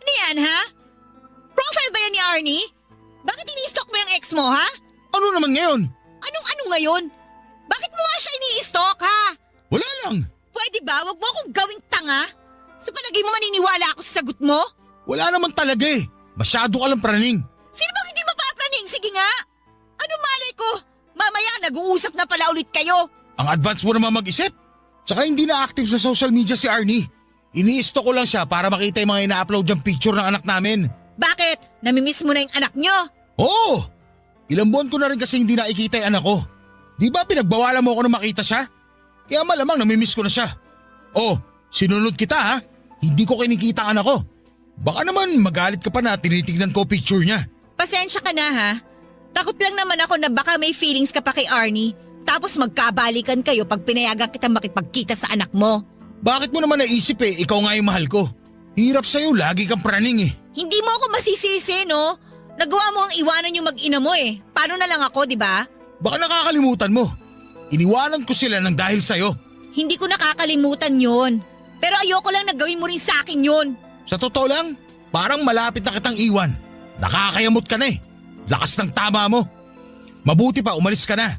ano yan ha? Profile ba yan ni Arnie? Bakit ini-stalk mo yung ex mo ha? Ano naman ngayon? Anong ngayon? Bakit mo nga siya ini-stalk ha? Wala lang. Pwede ba? Wag mo akong gawing tanga. Sa palagay mo maniniwala ako sa sagot mo? Wala naman talaga eh. Masyado ka lang praning. Sino bang hindi mapapraning? Sige nga. Ano malay ko? Mamaya nag-uusap na pala ulit kayo. Ang advance mo naman mag-isip. Tsaka hindi na active sa social media si Arnie. Ini-stalk ko lang siya para makita yung mga ina-upload yung picture ng anak namin. Bakit? Namimiss mo na yung anak nyo? Oo! Ilang buwan ko na rin kasi hindi nakikita yung anak ko. Di ba pinagbawalan mo ako na makita siya? Kaya malamang namimiss ko na siya. Oh, sinunod kita ha. Hindi ko kinikita ang anak ko. Baka naman magalit ka pa na tinitignan ko picture niya. Pasensya ka na ha. Takot lang naman ako na baka may feelings ka pa kay Arnie. Tapos magkabalikan kayo pag pinayagan kita makipagkita sa anak mo. Bakit mo naman naisip eh, ikaw nga yung mahal ko. Hirap sa'yo, lagi kang praning eh. Hindi mo ako masisisi no? Nagawa mo ang iwanan yung mag-ina mo eh. Paano na lang ako, di ba? Baka nakakalimutan mo. Iniwanan ko sila ng dahil sa'yo. Hindi ko nakakalimutan yon. Pero ayoko lang na gawin mo rin sa akin yon. Sa totoo lang, parang malapit na kitang iwan. Nakakayamot ka na eh. Lakas ng tama mo. Mabuti pa umalis ka na.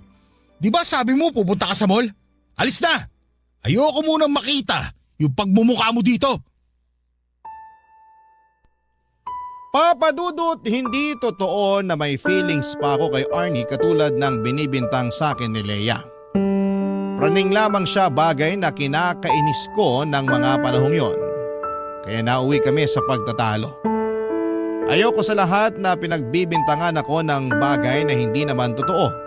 Di ba sabi mo pupunta ka sa mall? Alis na! Ayoko munang makita yung pagmumukha mo dito. Papa Dudut, hindi totoo na may feelings pa ako kay Arnie katulad ng binibintang sa akin ni Leia. Praning lamang siya, bagay na kinakainis ko ng mga panahong yon. Kaya nauwi kami sa pagtatalo. Ayoko sa lahat na pinagbibintangan ako ng bagay na hindi naman totoo.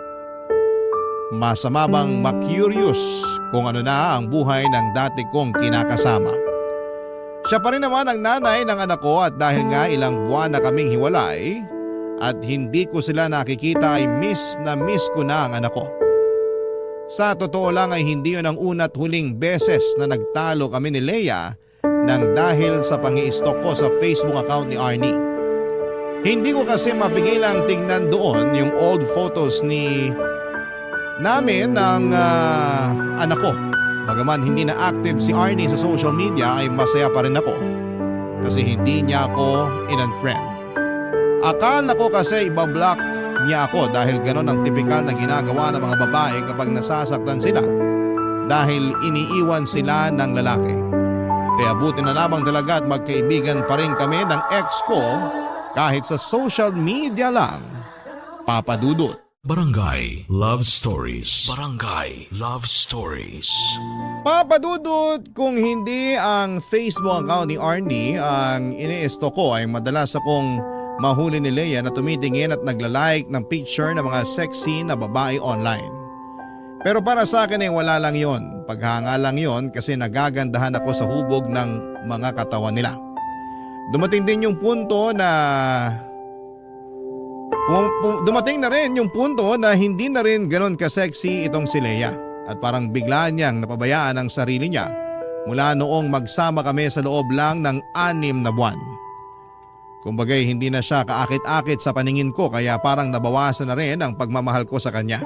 Masama bang ma-curious kung ano na ang buhay ng dati kong kinakasama? Siya pa rin naman ang nanay ng anak ko at dahil nga ilang buwan na kaming hiwalay at hindi ko sila nakikita ay miss ko na ang anak ko. Sa totoo lang ay hindi yun ang una't huling beses na nagtalo kami ni Leia nang dahil sa pangi-stalk ko sa Facebook account ni Arnie. Hindi ko kasi mapigilang tingnan doon yung old photos namin ng anak ko. Bagaman hindi na active si Arnie sa social media ay masaya pa rin ako kasi hindi niya ako in-unfriend. Akala ko kasi ibablock niya ako dahil ganon ang tipikal na ginagawa ng mga babae kapag nasasaktan sila dahil iniiwan sila ng lalaki. Kaya buti na lamang talaga at magkaibigan pa rin kami ng ex ko kahit sa social media lang. Papa Dudut. Barangay Love Stories. Barangay Love Stories. Papa Dudut, kung hindi ang Facebook account ni Arnie ang ini-stalk ko ay madalas akong mahuli ni Leia na tumitingin at nagla-like ng picture ng mga sexy na babae online. Pero para sa akin ay wala lang yon. Paghanga lang yon kasi nagagandahan ako sa hubog ng mga katawan nila. Dumating din yung punto na dumating na rin yung punto na hindi na rin ganon ka-sexy itong si Leia at parang bigla niyang napabayaan ang sarili niya mula noong magsama kami sa loob lang ng 6 na buwan. Kumbagay hindi na siya kaakit-akit sa paningin ko kaya parang nabawasan na rin ang pagmamahal ko sa kanya.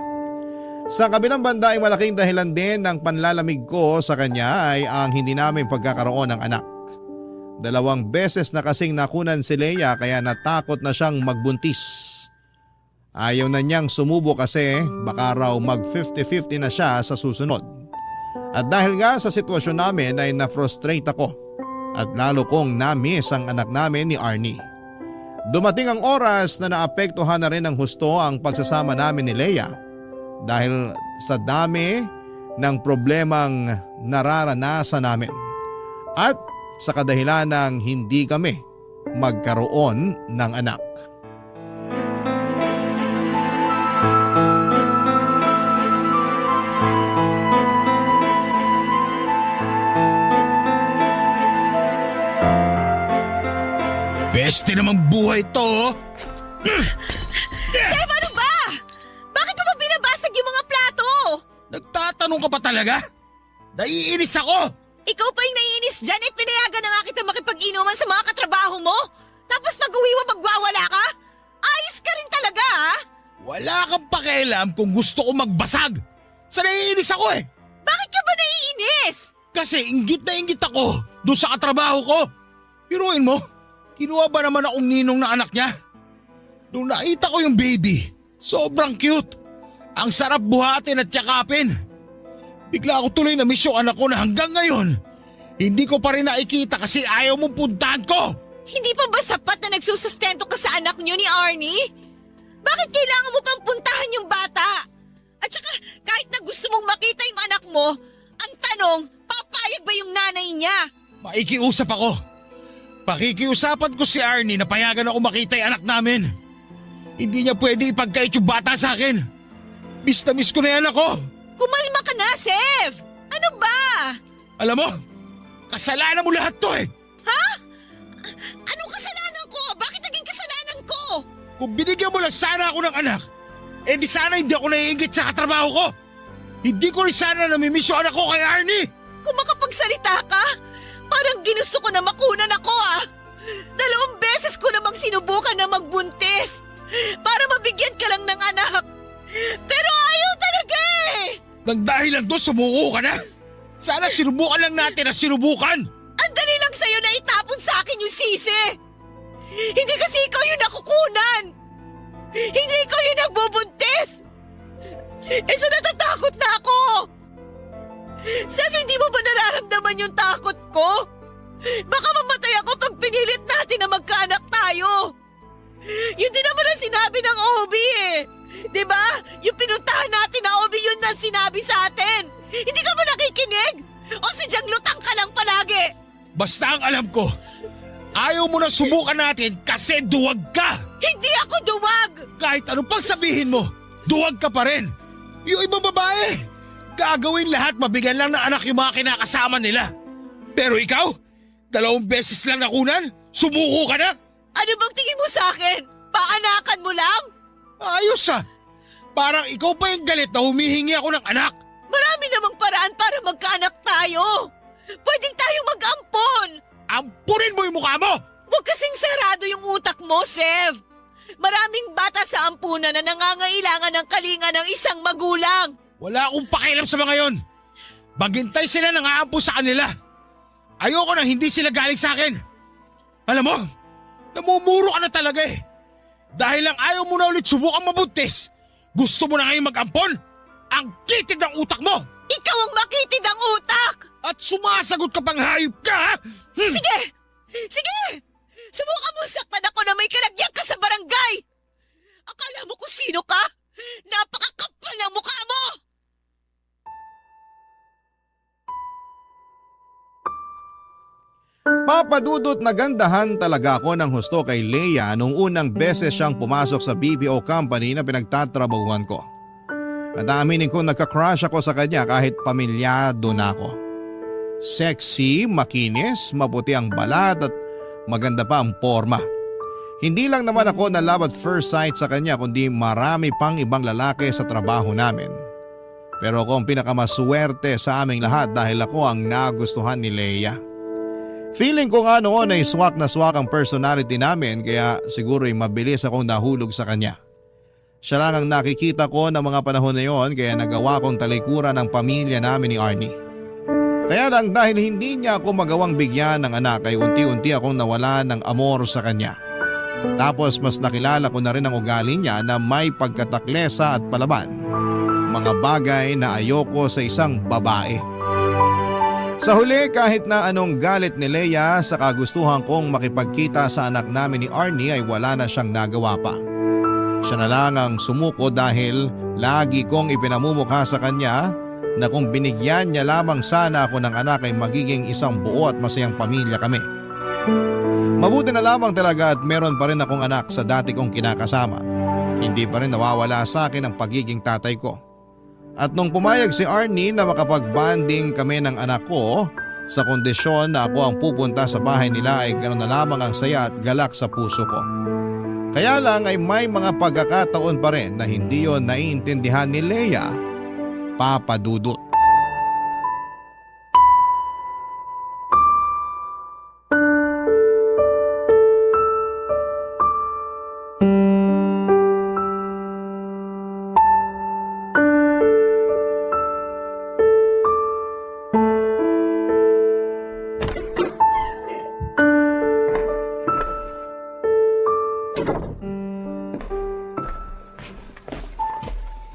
Sa kabilang banda ay malaking dahilan din ng panlalamig ko sa kanya ay ang hindi namin pagkakaroon ng anak. 2 beses na kasing nakunan si Leia kaya natakot na siyang magbuntis. Ayaw na niyang sumubo kasi baka raw mag 50-50 na siya sa susunod. At dahil nga sa sitwasyon namin ay na-frustrate ako at lalo kong na-miss ang anak namin ni Arnie. Dumating ang oras na naapektuhan na rin ng husto ang pagsasama namin ni Leia dahil sa dami ng problemang nararanasan namin at sa kadahilan ng hindi kami magkaroon ng anak. Beste namang buhay to. Sef, ano ba? Bakit mo ba binabasag yung mga plato? Nagtatanong ka pa talaga? Naiinis ako. Ikaw pa yung naiinis dyan eh pinayagan na nga kita makipag-inuman sa mga katrabaho mo. Tapos mag-uwi mo magwawala ka? Ayos ka rin talaga ha? Wala kang pakialam kung gusto ko magbasag. Sa naiinis ako eh. Bakit ka ba naiinis? Kasi inggit na inggit ako doon sa katrabaho ko. Piruin mo, kinuha ba naman akong ninong na anak niya? Nung nakita ko yung baby, sobrang cute. Ang sarap buhatin at yakapin. Bigla ako tuloy na miss yung anak ko na hanggang ngayon, hindi ko pa rin nakikita kasi ayaw mong puntahan ko. Hindi pa ba sapat na nagsusustento ka sa anak niyo ni Arnie? Bakit kailangan mo pang puntahan yung bata? At saka kahit na gusto mong makita yung anak mo, ang tanong, papayag ba yung nanay niya? Makikiusap ako. Pakikiusapan ko si Arnie na payagan ako makita yung anak namin. Hindi niya pwede ipagkait yung bata sa akin. Miss na miss ko na yan ako. Kumalma ka na, Sev! Ano ba? Alam mo, kasalanan mo lahat to eh. Ha? Anong kasalanan ko? Bakit naging kasalanan ko? Kung binigyan mo lang sana ako ng anak, di sana hindi ako naiingit sa katrabaho ko. Hindi ko rin sana namimiss yung anak ko kay Arnie. Kung makapagsalita ka, parang ginusto ko na makunan ako ah. 2 beses ko namang sinubukan na magbuntis para mabigyan ka lang ng anak. Pero ayaw talaga eh! Nang dahil lang doon, sumuko ka na. Sana sinubukan lang natin na sinubukan. Ang dali lang sa'yo na itapon sa akin yung sisi. Hindi kasi ikaw yung nakukunan. Hindi ikaw yung nagbubuntis. So natatakot na ako. Sef, hindi mo ba nararamdaman yung takot ko? Baka mamatay ako pag pinilit natin na magkaanak tayo. Yun din naman ang sinabi ng OB eh. Diba? Yung pinuntahan natin na OB yun na sinabi sa atin. Hindi ka ba nakikinig? O sadyang lutang ka lang palagi? Basta ang alam ko, ayaw mo na subukan natin kasi duwag ka. Hindi ako duwag! Kahit ano pang sabihin mo, duwag ka pa rin. Yung ibang babae, gagawin lahat mabigyan lang ng anak yung mga kinakasama nila. Pero ikaw, 2 beses lang nakunan, sumuko ka na. Ano bang tingin mo sa akin? Paanakan mo lang? Ayos ah, parang ikaw pa yung galit na humihingi ako ng anak. Marami namang paraan para magkaanak tayo. Pwedeng tayong mag-ampon. Ampunin mo yung mukha mo! Huwag kasing sarado yung utak mo, Sev. Maraming bata sa ampunan na nangangailangan ng kalinga ng isang magulang. Wala akong pakialam sa mga yon. Maghintay sila nang aampo sa kanila. Ayoko na hindi sila galing sa akin. Alam mo, namumuro ka na talaga eh. Dahil lang ayaw mo na ulit subukang mabuntis. Gusto mo na ngayon mag-ampon? Ang kitid ng utak mo! Ikaw ang makitid ang utak! At sumasagot ka pang hayop ka, ha? Sige! Sige! Subukan mo saktan ako na may kalagyan ka sa barangay! Akala mo kung sino ka? Napakakapal ng mukha mo! Papadudot nagandahan talaga ako ng husto kay Leia nung unang beses siyang pumasok sa BPO company na pinagtatrabahuan ko. At aminin ko nagka-crush ako sa kanya kahit pamilyado na ako. Sexy, makinis, maputi ang balat at maganda pa ang forma. Hindi lang naman ako na love at first sight sa kanya kundi marami pang ibang lalaki sa trabaho namin. Pero ako ang pinakamaswerte sa aming lahat dahil ako ang nagustuhan ni Leia. Feeling ko nga noon ay swak na swak ang personality namin kaya siguro'y mabilis akong nahulog sa kanya. Siya lang ang nakikita ko ng mga panahon na yon kaya nagawa kong talikuran ang pamilya namin ni Arnie. Kaya lang dahil hindi niya ako magawang bigyan ng anak ay unti-unti akong nawala ng amor sa kanya. Tapos mas nakilala ko na rin ang ugali niya na may pagkataklesa at palaban. Mga bagay na ayoko sa isang babae. Sa huli kahit na anong galit ni Leia sa kagustuhan kong makipagkita sa anak namin ni Arnie ay wala na siyang nagawa pa. Siya na lang ang sumuko dahil lagi kong ipinamumukha sa kanya na kung binigyan niya lamang sana ako ng anak ay magiging isang buo at masayang pamilya kami. Mabuti na lamang talaga at meron pa rin akong anak sa dati kong kinakasama. Hindi pa rin nawawala sa akin ang pagiging tatay ko. At nung pumayag si Arnie na makapag-bonding kami ng anak ko sa kondisyon na ako ang pupunta sa bahay nila ay ganoon na lamang ang saya at galak sa puso ko. Kaya lang ay may mga pagkakataon pa rin na hindi yon naiintindihan ni Leia, Papa Dudut.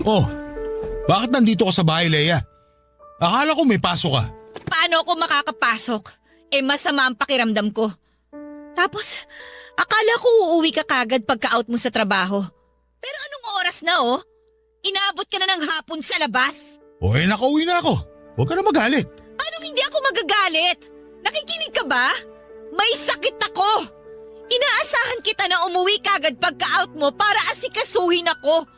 Oh, bakit nandito ka sa bahay, Leia? Akala ko may pasok ka. Paano ako makakapasok? Masama ang pakiramdam ko. Tapos, akala ko uuwi ka kagad pagka-out mo sa trabaho. Pero anong oras na Inaabot ka na ng hapon sa labas. Nakauwi na ako. Huwag ka na magalit. Paano hindi ako magagalit? Nakikinig ka ba? May sakit ako. Inaasahan kita na umuwi kagad pagka-out mo para asikasuhin ako.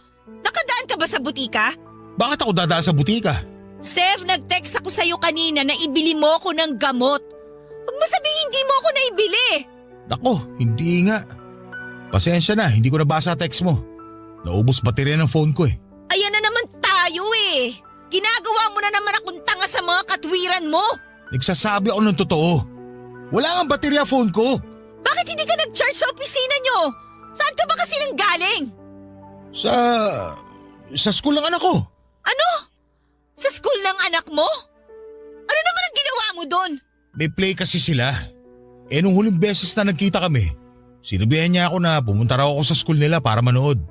Nakadaan ka ba sa butika? Bakit ako dadaan sa butika? Sev, nag-text ako sa'yo kanina na ibili mo ako ng gamot. Huwag mo sabihin hindi mo ako naibili. Nako, hindi nga. Pasensya na, hindi ko nabasa text mo. Naubos baterya ng phone ko Ayan na naman tayo Ginagawa mo na naman akong tanga sa mga katwiran mo. Nagsasabi ako ng totoo. Wala nga baterya phone ko. Bakit hindi ka nag-charge sa opisina nyo? Saan ka ba kasi nanggaling? Sa school ng anak ko. Ano? Sa school ng anak mo? Ano naman ang ginawa mo doon? May play kasi sila. Nung huling beses na nagkita kami, sinabihan niya ako na pumunta raw ako sa school nila para manood.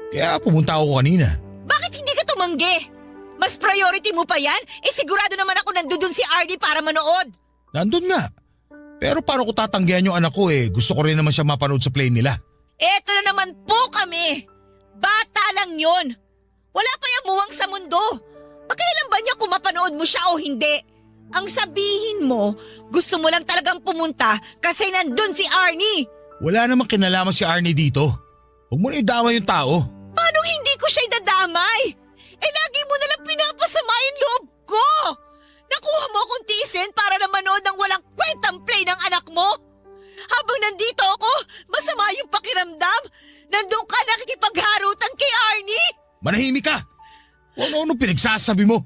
Kaya pumunta ako kanina. Bakit hindi ka tumanggi? Mas priority mo pa yan? Sigurado naman ako nandun si Arnie para manood. Nandun nga. Pero paano ko tatanggihan yung anak ko Gusto ko rin naman siya mapanood sa play nila. Eto na naman po kami. Bata lang yon. Wala pa yung muwang sa mundo. Pakialam ba niya kung mapanood mo siya o hindi? Ang sabihin mo, gusto mo lang talagang pumunta kasi nandun si Arnie. Wala namang kinalaman si Arnie dito. Huwag mo na idama yung tao. Paano hindi ko siya idadamay? Lagi mo nalang pinapasama yung loob ko. Nakuha mo akong tiisin para na manood ng walang kwentang play ng anak mo. Habang nandito ako, masama yung pakiramdam. Nandun ka nakikipagharutan kay Arnie. Manahimik ka! Ano pinagsasabi mo?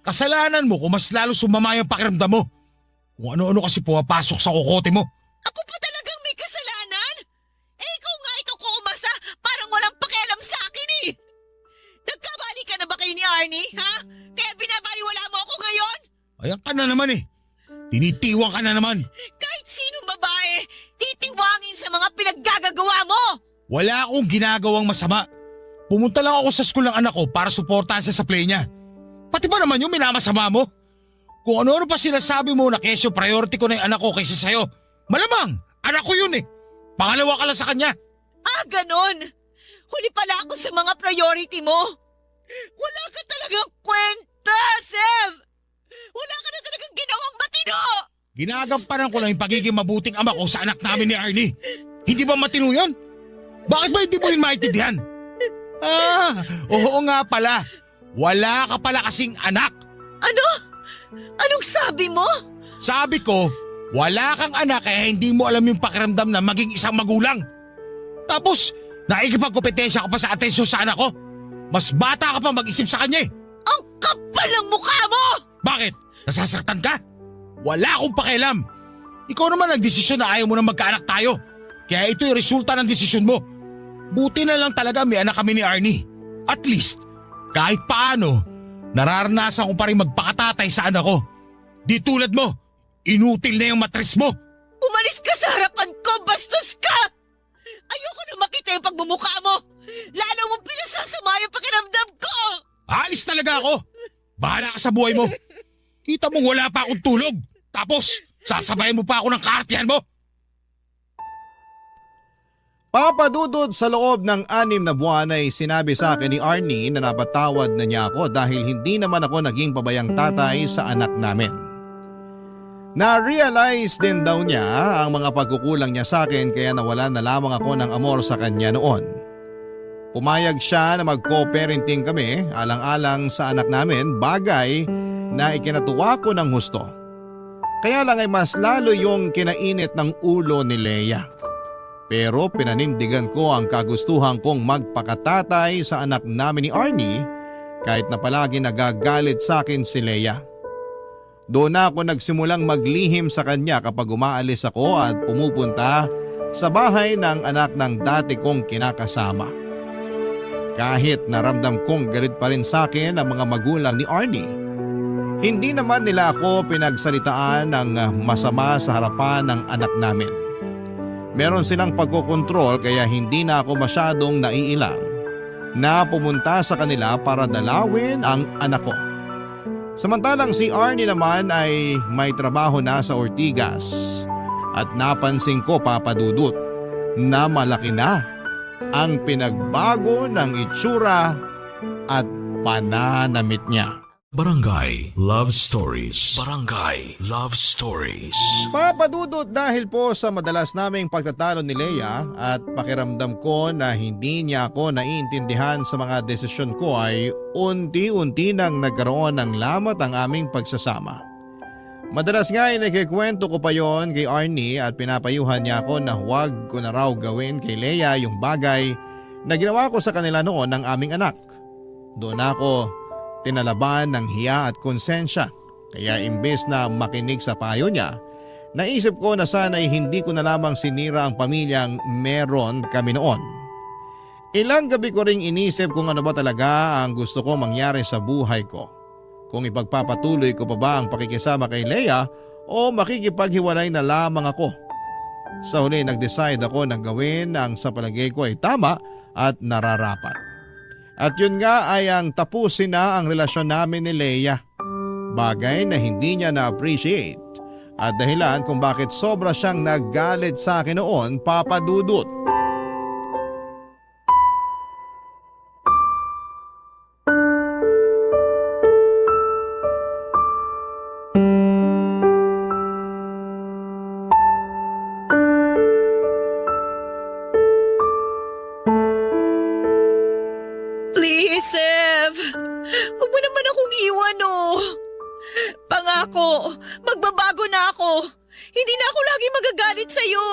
Kasalanan mo kung mas lalo sumama yung pakiramdam mo. Kung ano-ano kasi pumapasok sa kokote mo. Ako pa talagang may kasalanan? Ikaw nga ito ko umasa, parang walang pakialam sa akin Nagkabali ka na ba kayo ni Arnie, ha? Kaya binabaliwala mo ako ngayon? Ayan ka na naman Tinitiwang ka na naman. Kahit sinong babae, titiwangin sa mga pinaggagawa mo! Wala akong ginagawang masama. Pumunta lang ako sa school ng anak ko para suportahan siya sa play niya. Pati ba naman yung minamasama mo? Kung ano-ano pa sinasabi mo na kesyo priority ko na yung anak ko kaysa sa'yo. Malamang, anak ko yun Pangalawa ka lang sa kanya. Ganon! Huli pala ako sa mga priority mo. Wala ka talagang kwenta, Sev! Wala ka na talagang ginawang matino! Ginagampanan ko lang yung pagiging mabuting ama ko sa anak namin ni Arnie. Hindi ba matino yun? Bakit ba hindi mo yun maintindihan? Oo nga pala. Wala ka pala kasing anak. Ano? Anong sabi mo? Sabi ko, wala kang anak kaya hindi mo alam yung pakiramdam na maging isang magulang. Tapos, nakikipagkompetensya ka pa sa atensyon sa anak ko. Mas bata ka pa mag-isip sa kanya Ang kapal ng mukha mo! Bakit? Nasasaktan ka? Wala akong pakialam. Ikaw naman nagdesisyon na ayaw mo na magkaanak tayo. Kaya ito yung resulta ng desisyon mo. Buti na lang talaga may anak kami ni Arnie. At least, kahit paano, nararanasan ko pa rin magpakatatay sa anak ko. Di tulad mo, inutil na yung matris mo. Umalis ka sa harapan ko, bastos ka! Ayoko na makita yung pagmumukha mo! Lalo mong pinasasama yung pakiramdam ko! Alis talaga ako! Bahala ka sa buhay mo! Kita mong wala pa akong tulog! Tapos, sasabayan mo pa ako ng kaartihan mo! Papadudod sa loob ng 6 na buwan ay sinabi sa akin ni Arnie na napatawad na niya ako dahil hindi naman ako naging pabayang tatay sa anak namin. Na-realize din daw niya ang mga pagkukulang niya sa akin kaya nawalan na lamang ako ng amor sa kanya noon. Pumayag siya na mag-co-parenting kami alang-alang sa anak namin, bagay na ikinatuwa ko ng husto. Kaya lang ay mas lalo yung kinainit ng ulo ni Leia. Pero pinanindigan ko ang kagustuhan kong magpakatatay sa anak namin ni Arnie kahit na palagi nagagalit sa akin si Leia. Doon ako nagsimulang maglihim sa kanya kapag umaalis ako at pumupunta sa bahay ng anak ng dati kong kinakasama. Kahit naramdam kong galit pa rin sa akin ang mga magulang ni Arnie, hindi naman nila ako pinagsalitaan ng masama sa harapan ng anak namin. Meron silang pagkokontrol kaya hindi na ako masyadong naiilang na pumunta sa kanila para dalawin ang anak ko. Samantalang si Arnie naman ay may trabaho na sa Ortigas at napansin ko, Papa Dudut, na malaki na ang pinagbago ng itsura at pananamit niya. Barangay Love Stories. Barangay Love Stories. Papadudot, dahil po sa madalas naming pagtatalo ni Leia at pakiramdam ko na hindi niya ako naiintindihan sa mga desisyon ko, ay unti-unti nang nagkaroon ng lamat ang aming pagsasama. Madalas nga ay nagkikwento ko pa yon kay Arnie at pinapayuhan niya ako na huwag ko na raw gawin kay Leia yung bagay na ginawa ko sa kanila noon ng aming anak. Doon ako tinalaban ng hiya at konsensya, kaya imbes na makinig sa payo niya, naisip ko na sana'y hindi ko na lamang sinira ang pamilyang meron kami noon. Ilang gabi ko ring inisip kung ano ba talaga ang gusto ko mangyari sa buhay ko. Kung ipagpapatuloy ko pa ba ang pakikisama kay Leia o makikipaghiwalay na lamang ako. Sa huli nag-decide ako na gawin ang sa palagay ko ay tama at nararapat. At yun nga ay ang tapusin na ang relasyon namin ni Leia. Bagay na hindi niya na-appreciate at dahilan kung bakit sobra siyang naggalit sa akin noon, Papa Dudut. Please, Sev. Huwag mo naman akong iwan, oh. Pangako, magbabago na ako. Hindi na ako lagi magagalit sa'yo.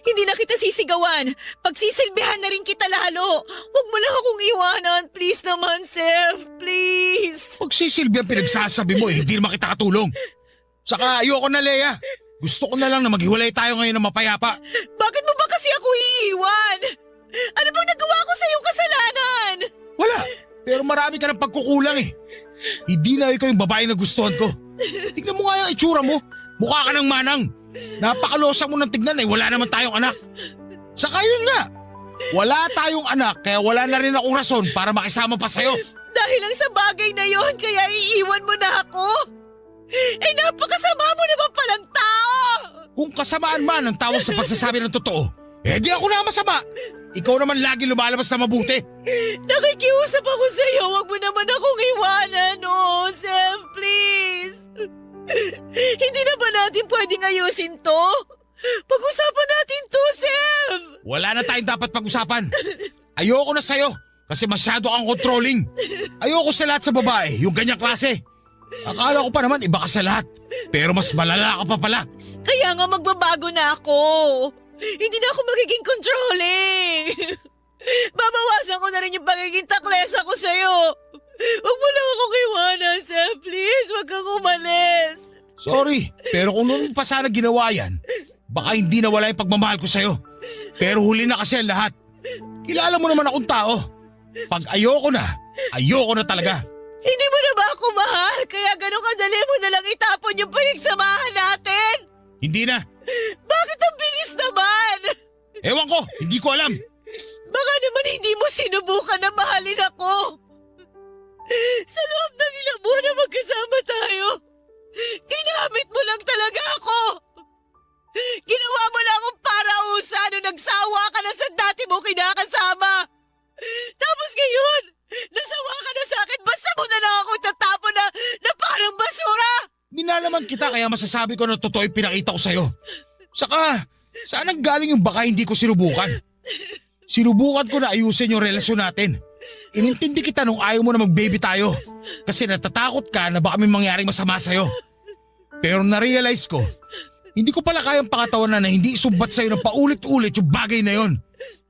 Hindi na kita sisigawan. Pagsisilbihan na rin kita lalo. Huwag mo lang akong iwanan. Please naman, Sev. Please. Pagsisilbi ang pinagsasabi mo hindi naman kita katulong. Saka ayoko na, Leia. Gusto ko na lang na maghiwalay tayo ngayon ng mapayapa. Bakit mo ba kasi ako iiwan? Ano bang nagawa ko sa iyong kasalanan? Wala, pero marami ka ng pagkukulang eh. Hindi na ikaw yung babae na gustuhan ko. Tignan mo nga yung itsura mo. Mukha ka ng manang. Napakalosa mo ng tignan eh, wala naman tayong anak. Saka yun nga, wala tayong anak kaya wala na rin akong rason para makisama pa sa'yo. Dahil lang sa bagay na yon, kaya iiwan mo na ako. Eh napakasama mo naman palang tao. Kung kasamaan man ang tawag sa pagsasabi ng totoo, eh di ako na masama. Ikaw naman lagi lumalabas na mabuti. Nakikiusap ako sa iyo, wag mo naman akong iwanan, oh, Sev, please. Hindi na ba natin pwedeng ayusin to? Pag-usapan natin to, Sev. Wala na tayong dapat pag-usapan. Ayoko na sa'yo kasi masyado kang controlling. Ayoko sa lahat sa babae, yung ganyang klase. Akala ko pa naman iba ka sa lahat, pero mas malala ka pa pala. Kaya nga magbabago na ako. Hindi na ako magiging controlling. Babawasan ko na rin yung pagiging taklesa ko sa'yo. Huwag mo lang akong iwanan, Seth. Please, huwag kang umalis. Sorry, pero kung noon pa sana ginawa yan, baka hindi nawala yung pagmamahal ko sa'yo. Pero huli na kasi ang lahat. Kilala mo naman akong tao. Pag ayoko na talaga. Hindi mo na ba ako mahal? Kaya ganun kadali mo na lang itapon yung pinagsamahan natin? Hindi na. Bakit ang bilis naman? Ewan ko, hindi ko alam. Baka naman hindi mo sinubukan na mahalin ako. Sa loob ng ilang buwan na magkasama tayo, ginamit mo lang talaga ako. Ginawa mo lang akong parausa nung nagsawa ka na sa dati mo kinakasama. Tapos ngayon, nasawa ka na sa akin, basta mo na lang ako tatapon na parang basura. Minalaman kita kaya masasabi ko na totoo yung pinakita ko sa'yo. Saka, saan ang galing yung baka hindi ko sinubukan? Sinubukan ko na ayusin yung relasyon natin. Inintindi kita nung ayaw mo na mag-baby tayo. Kasi natatakot ka na baka may mangyaring masama sa'yo. Pero na-realize ko, hindi ko pala kayang pakatawanan na hindi isumbat sa'yo ng paulit-ulit yung bagay na yon.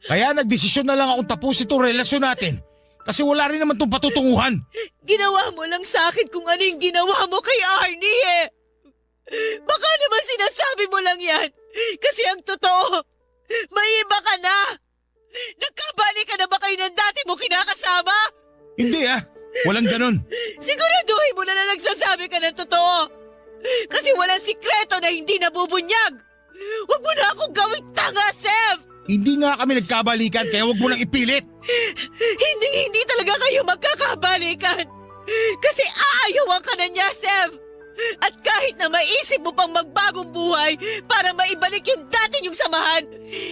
Kaya nagdesisyon na lang akong tapusin itong relasyon natin. Kasi wala rin naman itong patutunguhan. Ginawa mo lang sa akin kung ano yung ginawa mo kay Arnie eh. Baka naman sinasabi mo lang yan. Kasi ang totoo, may iba ka na. Nagkabali ka na ba kayo ng dati mo kinakasama? Hindi walang ganon. Siguraduhin mo na nagsasabi ka ng totoo. Kasi walang sikreto na hindi nabubunyag. Huwag mo na akong gawing tanga, Sev. Hindi nga kami nagkabalikan kaya wag mo nang ipilit. Hindi talaga kayo magkakabalikan. Kasi aayawan ka na niya, Sev. At kahit na maisip mo pang magbagong buhay para maibalik yung dati niyong samahan,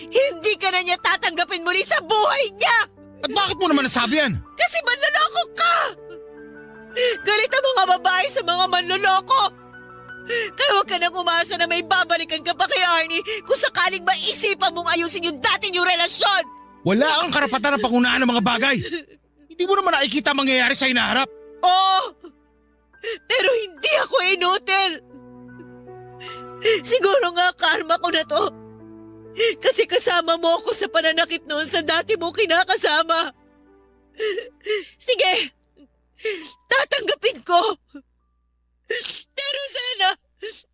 hindi ka na niya tatanggapin muli sa buhay niya! At bakit mo naman nasabi yan? Kasi manloloko ka! Galit ang mga babae sa mga manloloko! Kaya huwag ka nang umasa na may babalikan ka pa kay Arnie kung sakaling maisipan mong ayusin yung dati niyong relasyon! Wala kang karapatan na pangunaan ng mga bagay. Hindi mo naman nakikita ang mangyayari sa hinaharap. Oo! Pero hindi ako inutil! Siguro nga karma ko na to. Kasi kasama mo ako sa pananakit noon sa dati mong kinakasama. Sige, tatanggapin ko. Pero sana,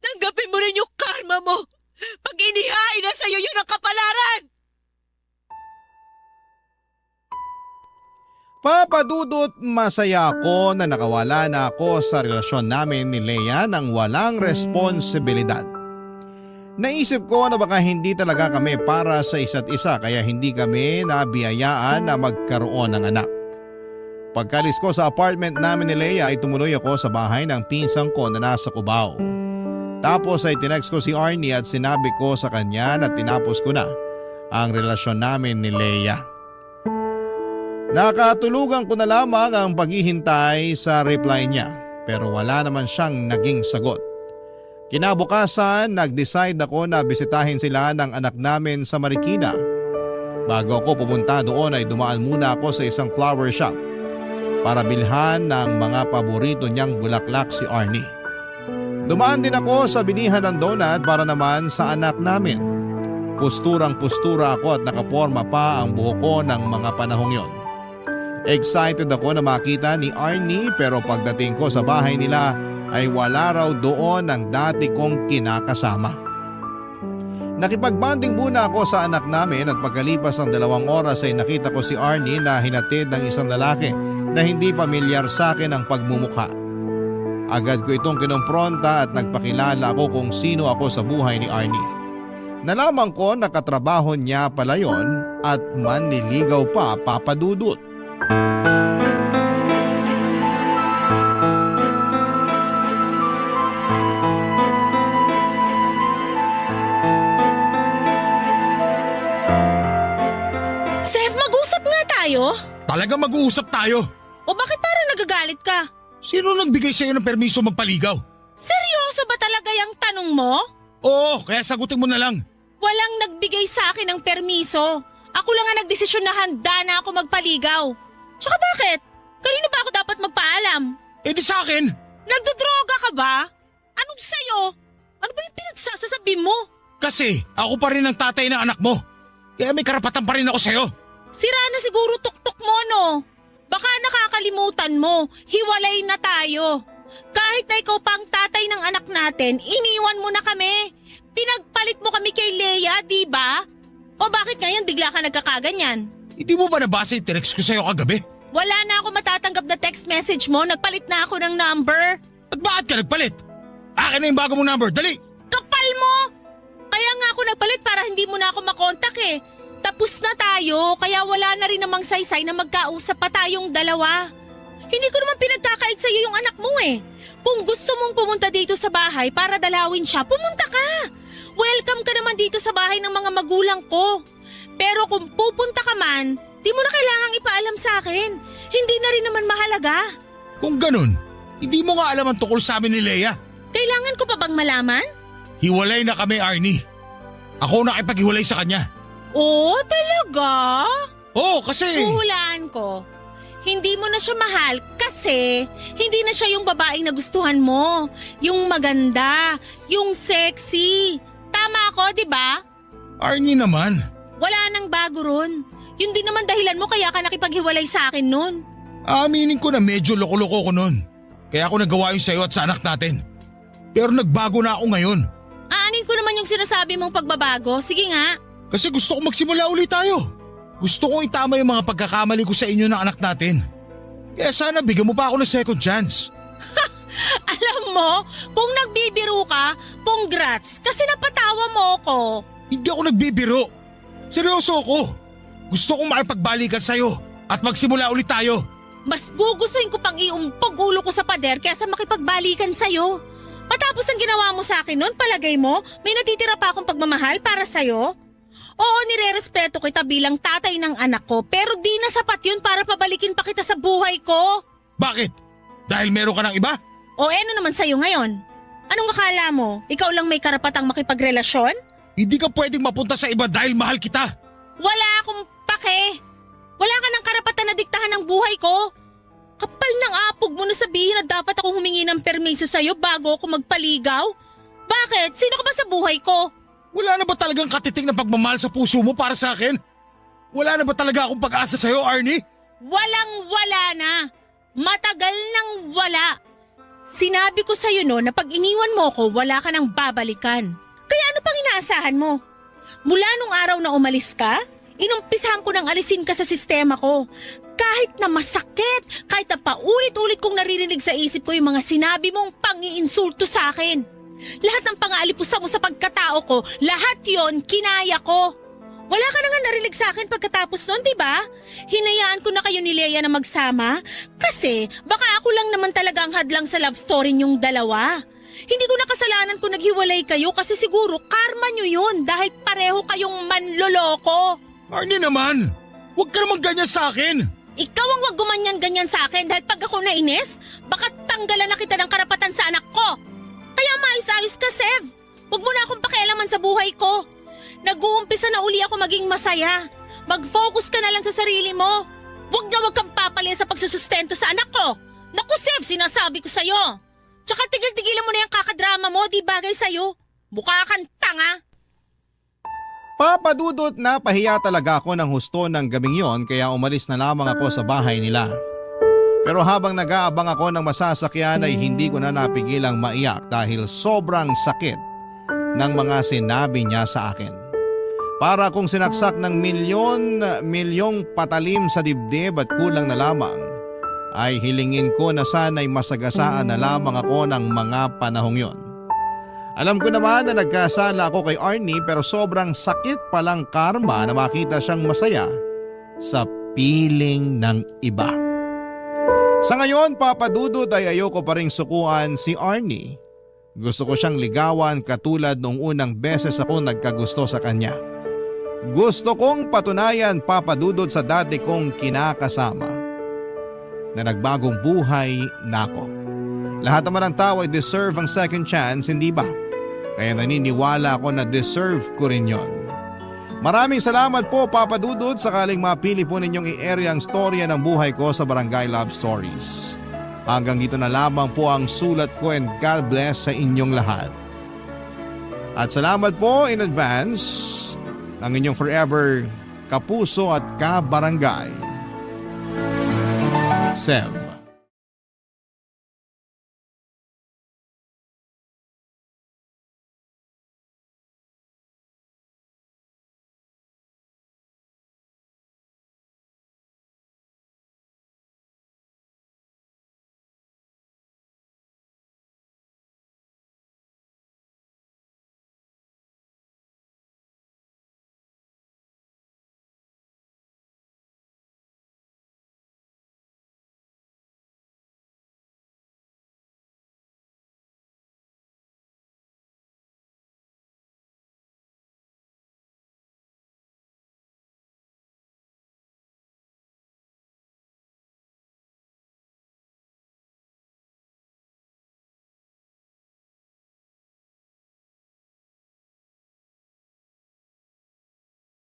tanggapin mo rin yung karma mo pag inihain na sa'yo yun ang kapalaran! Papadudot, masaya ako na nakawala na ako sa relasyon namin ni Leia ng walang responsibilidad. Naisip ko na baka hindi talaga kami para sa isa't isa kaya hindi kami nabiyayaan na magkaroon ng anak. Pagkalis ko sa apartment namin ni Leia ay tumuloy ako sa bahay ng pinsang ko na nasa Cubao. Tapos ay tinext ko si Arnie at sinabi ko sa kanya na tinapos ko na ang relasyon namin ni Leia. Nakatulugan ko na lamang ang paghihintay sa reply niya pero wala naman siyang naging sagot. Kinabukasan, nag-decide ako na bisitahin sila ng anak namin sa Marikina. Bago ako pumunta doon ay dumaan muna ako sa isang flower shop para bilhan ng mga paborito niyang bulaklak si Arnie. Dumaan din ako sa bilihan ng donut para naman sa anak namin. Pusturang-pustura ako at nakaporma pa ang buhok ko ng mga panahong yon. Excited ako na makita ni Arnie pero pagdating ko sa bahay nila ay wala raw doon ang dati kong kinakasama. Nakipagbanding muna ako sa anak namin at pagkalipas ng 2 oras ay nakita ko si Arnie na hinatid ng isang lalaki na hindi pamilyar sa akin ang pagmumukha. Agad ko itong kinompronta at nagpakilala ako kung sino ako sa buhay ni Arnie. Nalaman ko na katrabaho niya pala yon at manliligaw pa, Papadudot. Sev, mag-usap nga tayo. Talagang mag-uusap tayo. O bakit parang nagagalit ka? Sino nagbigay sa'yo ng permiso magpaligaw? Seryoso ba talaga yung tanong mo? Oo, kaya sagutin mo na lang. Walang nagbigay sa akin ng permiso. Ako lang ang nagdesisyon na handa na ako magpaligaw. Tsaka bakit? Kanino ba ako dapat magpaalam? Eh di sa akin. Nagdodroga ka ba? Anong sa'yo? Ano ba yung pinagsasasabi mo? Kasi ako pa rin ang tatay ng anak mo. Kaya may karapatan pa rin ako sa'yo. Sira na siguro tuktok mo, no? Baka nakakalimutan mo, hiwalay na tayo. Kahit na ikaw pa ang tatay ng anak natin, iniwan mo na kami. Pinagpalit mo kami kay Leia, di ba? O bakit ngayon bigla ka nagkakaganyan? Hindi mo ba nabasa yung text ko sa'yo kagabi? Wala na ako matatanggap na text message mo, nagpalit na ako ng number. At bakit ka nagpalit? Akin na yung bago mong number, dali! Kapal mo! Kaya nga ako nagpalit para hindi mo na ako makontak eh. Tapos na tayo, kaya wala na rin namang saysay na magkausap pa tayong dalawa. Hindi ko naman pinagkakait sa'yo yung anak mo eh. Kung gusto mong pumunta dito sa bahay para dalawin siya, pumunta ka. Welcome ka naman dito sa bahay ng mga magulang ko. Pero kung pupunta ka man, di mo na kailangang ipaalam sa akin. Hindi na rin naman mahalaga. Kung ganun, hindi mo nga alam ang tungkol sa amin ni Leia. Kailangan ko pa bang malaman? Hiwalay na kami, Arnie. Ako nakipaghiwalay sa kanya. Oo, talaga? Oo, kasi... Huhulaan ko. Hindi mo na siya mahal kasi hindi na siya yung babaeng nagustuhan mo. Yung maganda, yung sexy. Tama ako, di ba? Arnie naman. Wala nang bago ron. Yun din naman dahilan mo kaya ka nakipaghiwalay sa akin nun. Aminin ko na medyo loko-loko ko nun. Kaya ako nagawa yun sa'yo at sa anak natin. Pero nagbago na ako ngayon. Aanin ko naman yung sinasabi mong pagbabago. Sige nga. Kasi gusto ko magsimula ulit tayo. Gusto kong itama yung mga pagkakamali ko sa inyo ng anak natin. Kaya sana bigyan mo pa ako ng second chance. Alam mo, kung nagbibiro ka, congrats kasi napatawa mo ko. Hindi ako nagbibiro. Seryoso ako. Gusto kong makipagbalikan sa'yo at magsimula ulit tayo. Mas gugustuhin ko pang iumpog ulo ko sa pader kaysa makipagbalikan sa'yo. Matapos ang ginawa mo sa akin noon, palagay mo, may natitira pa akong pagmamahal para sa'yo? Oo, nirerespeto kita bilang tatay ng anak ko, pero di na sapat yun para pabalikin pa kita sa buhay ko. Bakit? Dahil meron ka ng iba? O ano naman sa'yo ngayon? Anong akala mo? Ikaw lang may karapatang makipagrelasyon? Hindi ka pwedeng mapunta sa iba dahil mahal kita. Wala akong pake. Wala ka ng karapatan na diktahan ng buhay ko. Kapal ng apog mo na sabihin na dapat akong humingi ng permiso sa'yo bago ako magpaligaw? Bakit? Sino ka ba sa buhay ko? Wala na ba talagang katiting na pagmamahal sa puso mo para sa akin? Wala na ba talaga akong pag-asa sa'yo, Arnie? Walang-wala na. Matagal nang wala. Sinabi ko sa'yo no na pag iniwan mo ko, wala ka nang babalikan. Kaya ano pang inaasahan mo? Mula nung araw na umalis ka, inumpisahan ko nang alisin ka sa sistema ko. Kahit na masakit, kahit na paulit-ulit kong naririnig sa isip ko yung mga sinabi mong pang-iinsulto sa akin. Lahat ng pang-aalipusta mo sa pagkatao ko, lahat yon kinaya ko. Wala ka na nga narinig sa akin pagkatapos nun, di ba? Hinayaan ko na kayo ni Leia na magsama kasi baka ako lang naman talaga ang hadlang sa love story niyong dalawa. Hindi ko na kasalanan kung naghiwalay kayo kasi siguro karma niyo yun dahil pareho kayong manloloko. Arnie naman, huwag ka naman ganyan sa akin. Ikaw ang wag gumanyan-ganyan sa akin dahil pag ako nainis, baka tanggalan na kita ng karapatan sa anak ko. Kaya maayos-ayos ka, Sev. Huwag mo na akong pakialaman sa buhay ko. Nag-uumpisa na uli ako maging masaya. Mag-focus ka na lang sa sarili mo. Huwag na huwag kang papalya sa pagsusustento sa anak ko. Naku, Sev, sinasabi ko sa'yo. Tsaka tigil-tigilan mo na yung kakadrama mo, di bagay sa'yo. Mukha kang tanga. Papadudot na pahiya talaga ako ng husto ng gabing yon kaya umalis na lamang ako sa bahay nila. Pero habang nag-aabang ako ng masasakyan ay hindi ko na napigilang maiyak dahil sobrang sakit ng mga sinabi niya sa akin. Para kung sinaksak ng milyong patalim sa dibdib at kulang na lamang, ay hilingin ko na sana'y masagasaan na lamang ako ng mga panahong yon. Alam ko naman na nagkasala ako kay Arnie pero sobrang sakit palang karma na makita siyang masaya sa piling ng iba. Sa ngayon, papadudod ay ayoko pa ring sukuan si Arnie. Gusto ko siyang ligawan katulad nung unang beses ako nagkagusto sa kanya. Gusto kong patunayan papadudod sa dati kong kinakasama na nagbagong buhay na ako. Lahat naman ng tao ay deserve ang second chance, hindi ba? Kaya naniniwala ako na deserve ko rin yon. Maraming salamat po Papa Dudut sakaling mapili po ninyong i-area ang storya ng buhay ko sa Barangay Love Stories. Hanggang dito na lamang po ang sulat ko and God bless sa inyong lahat. At salamat po in advance ng inyong forever kapuso at kabarangay, Sev.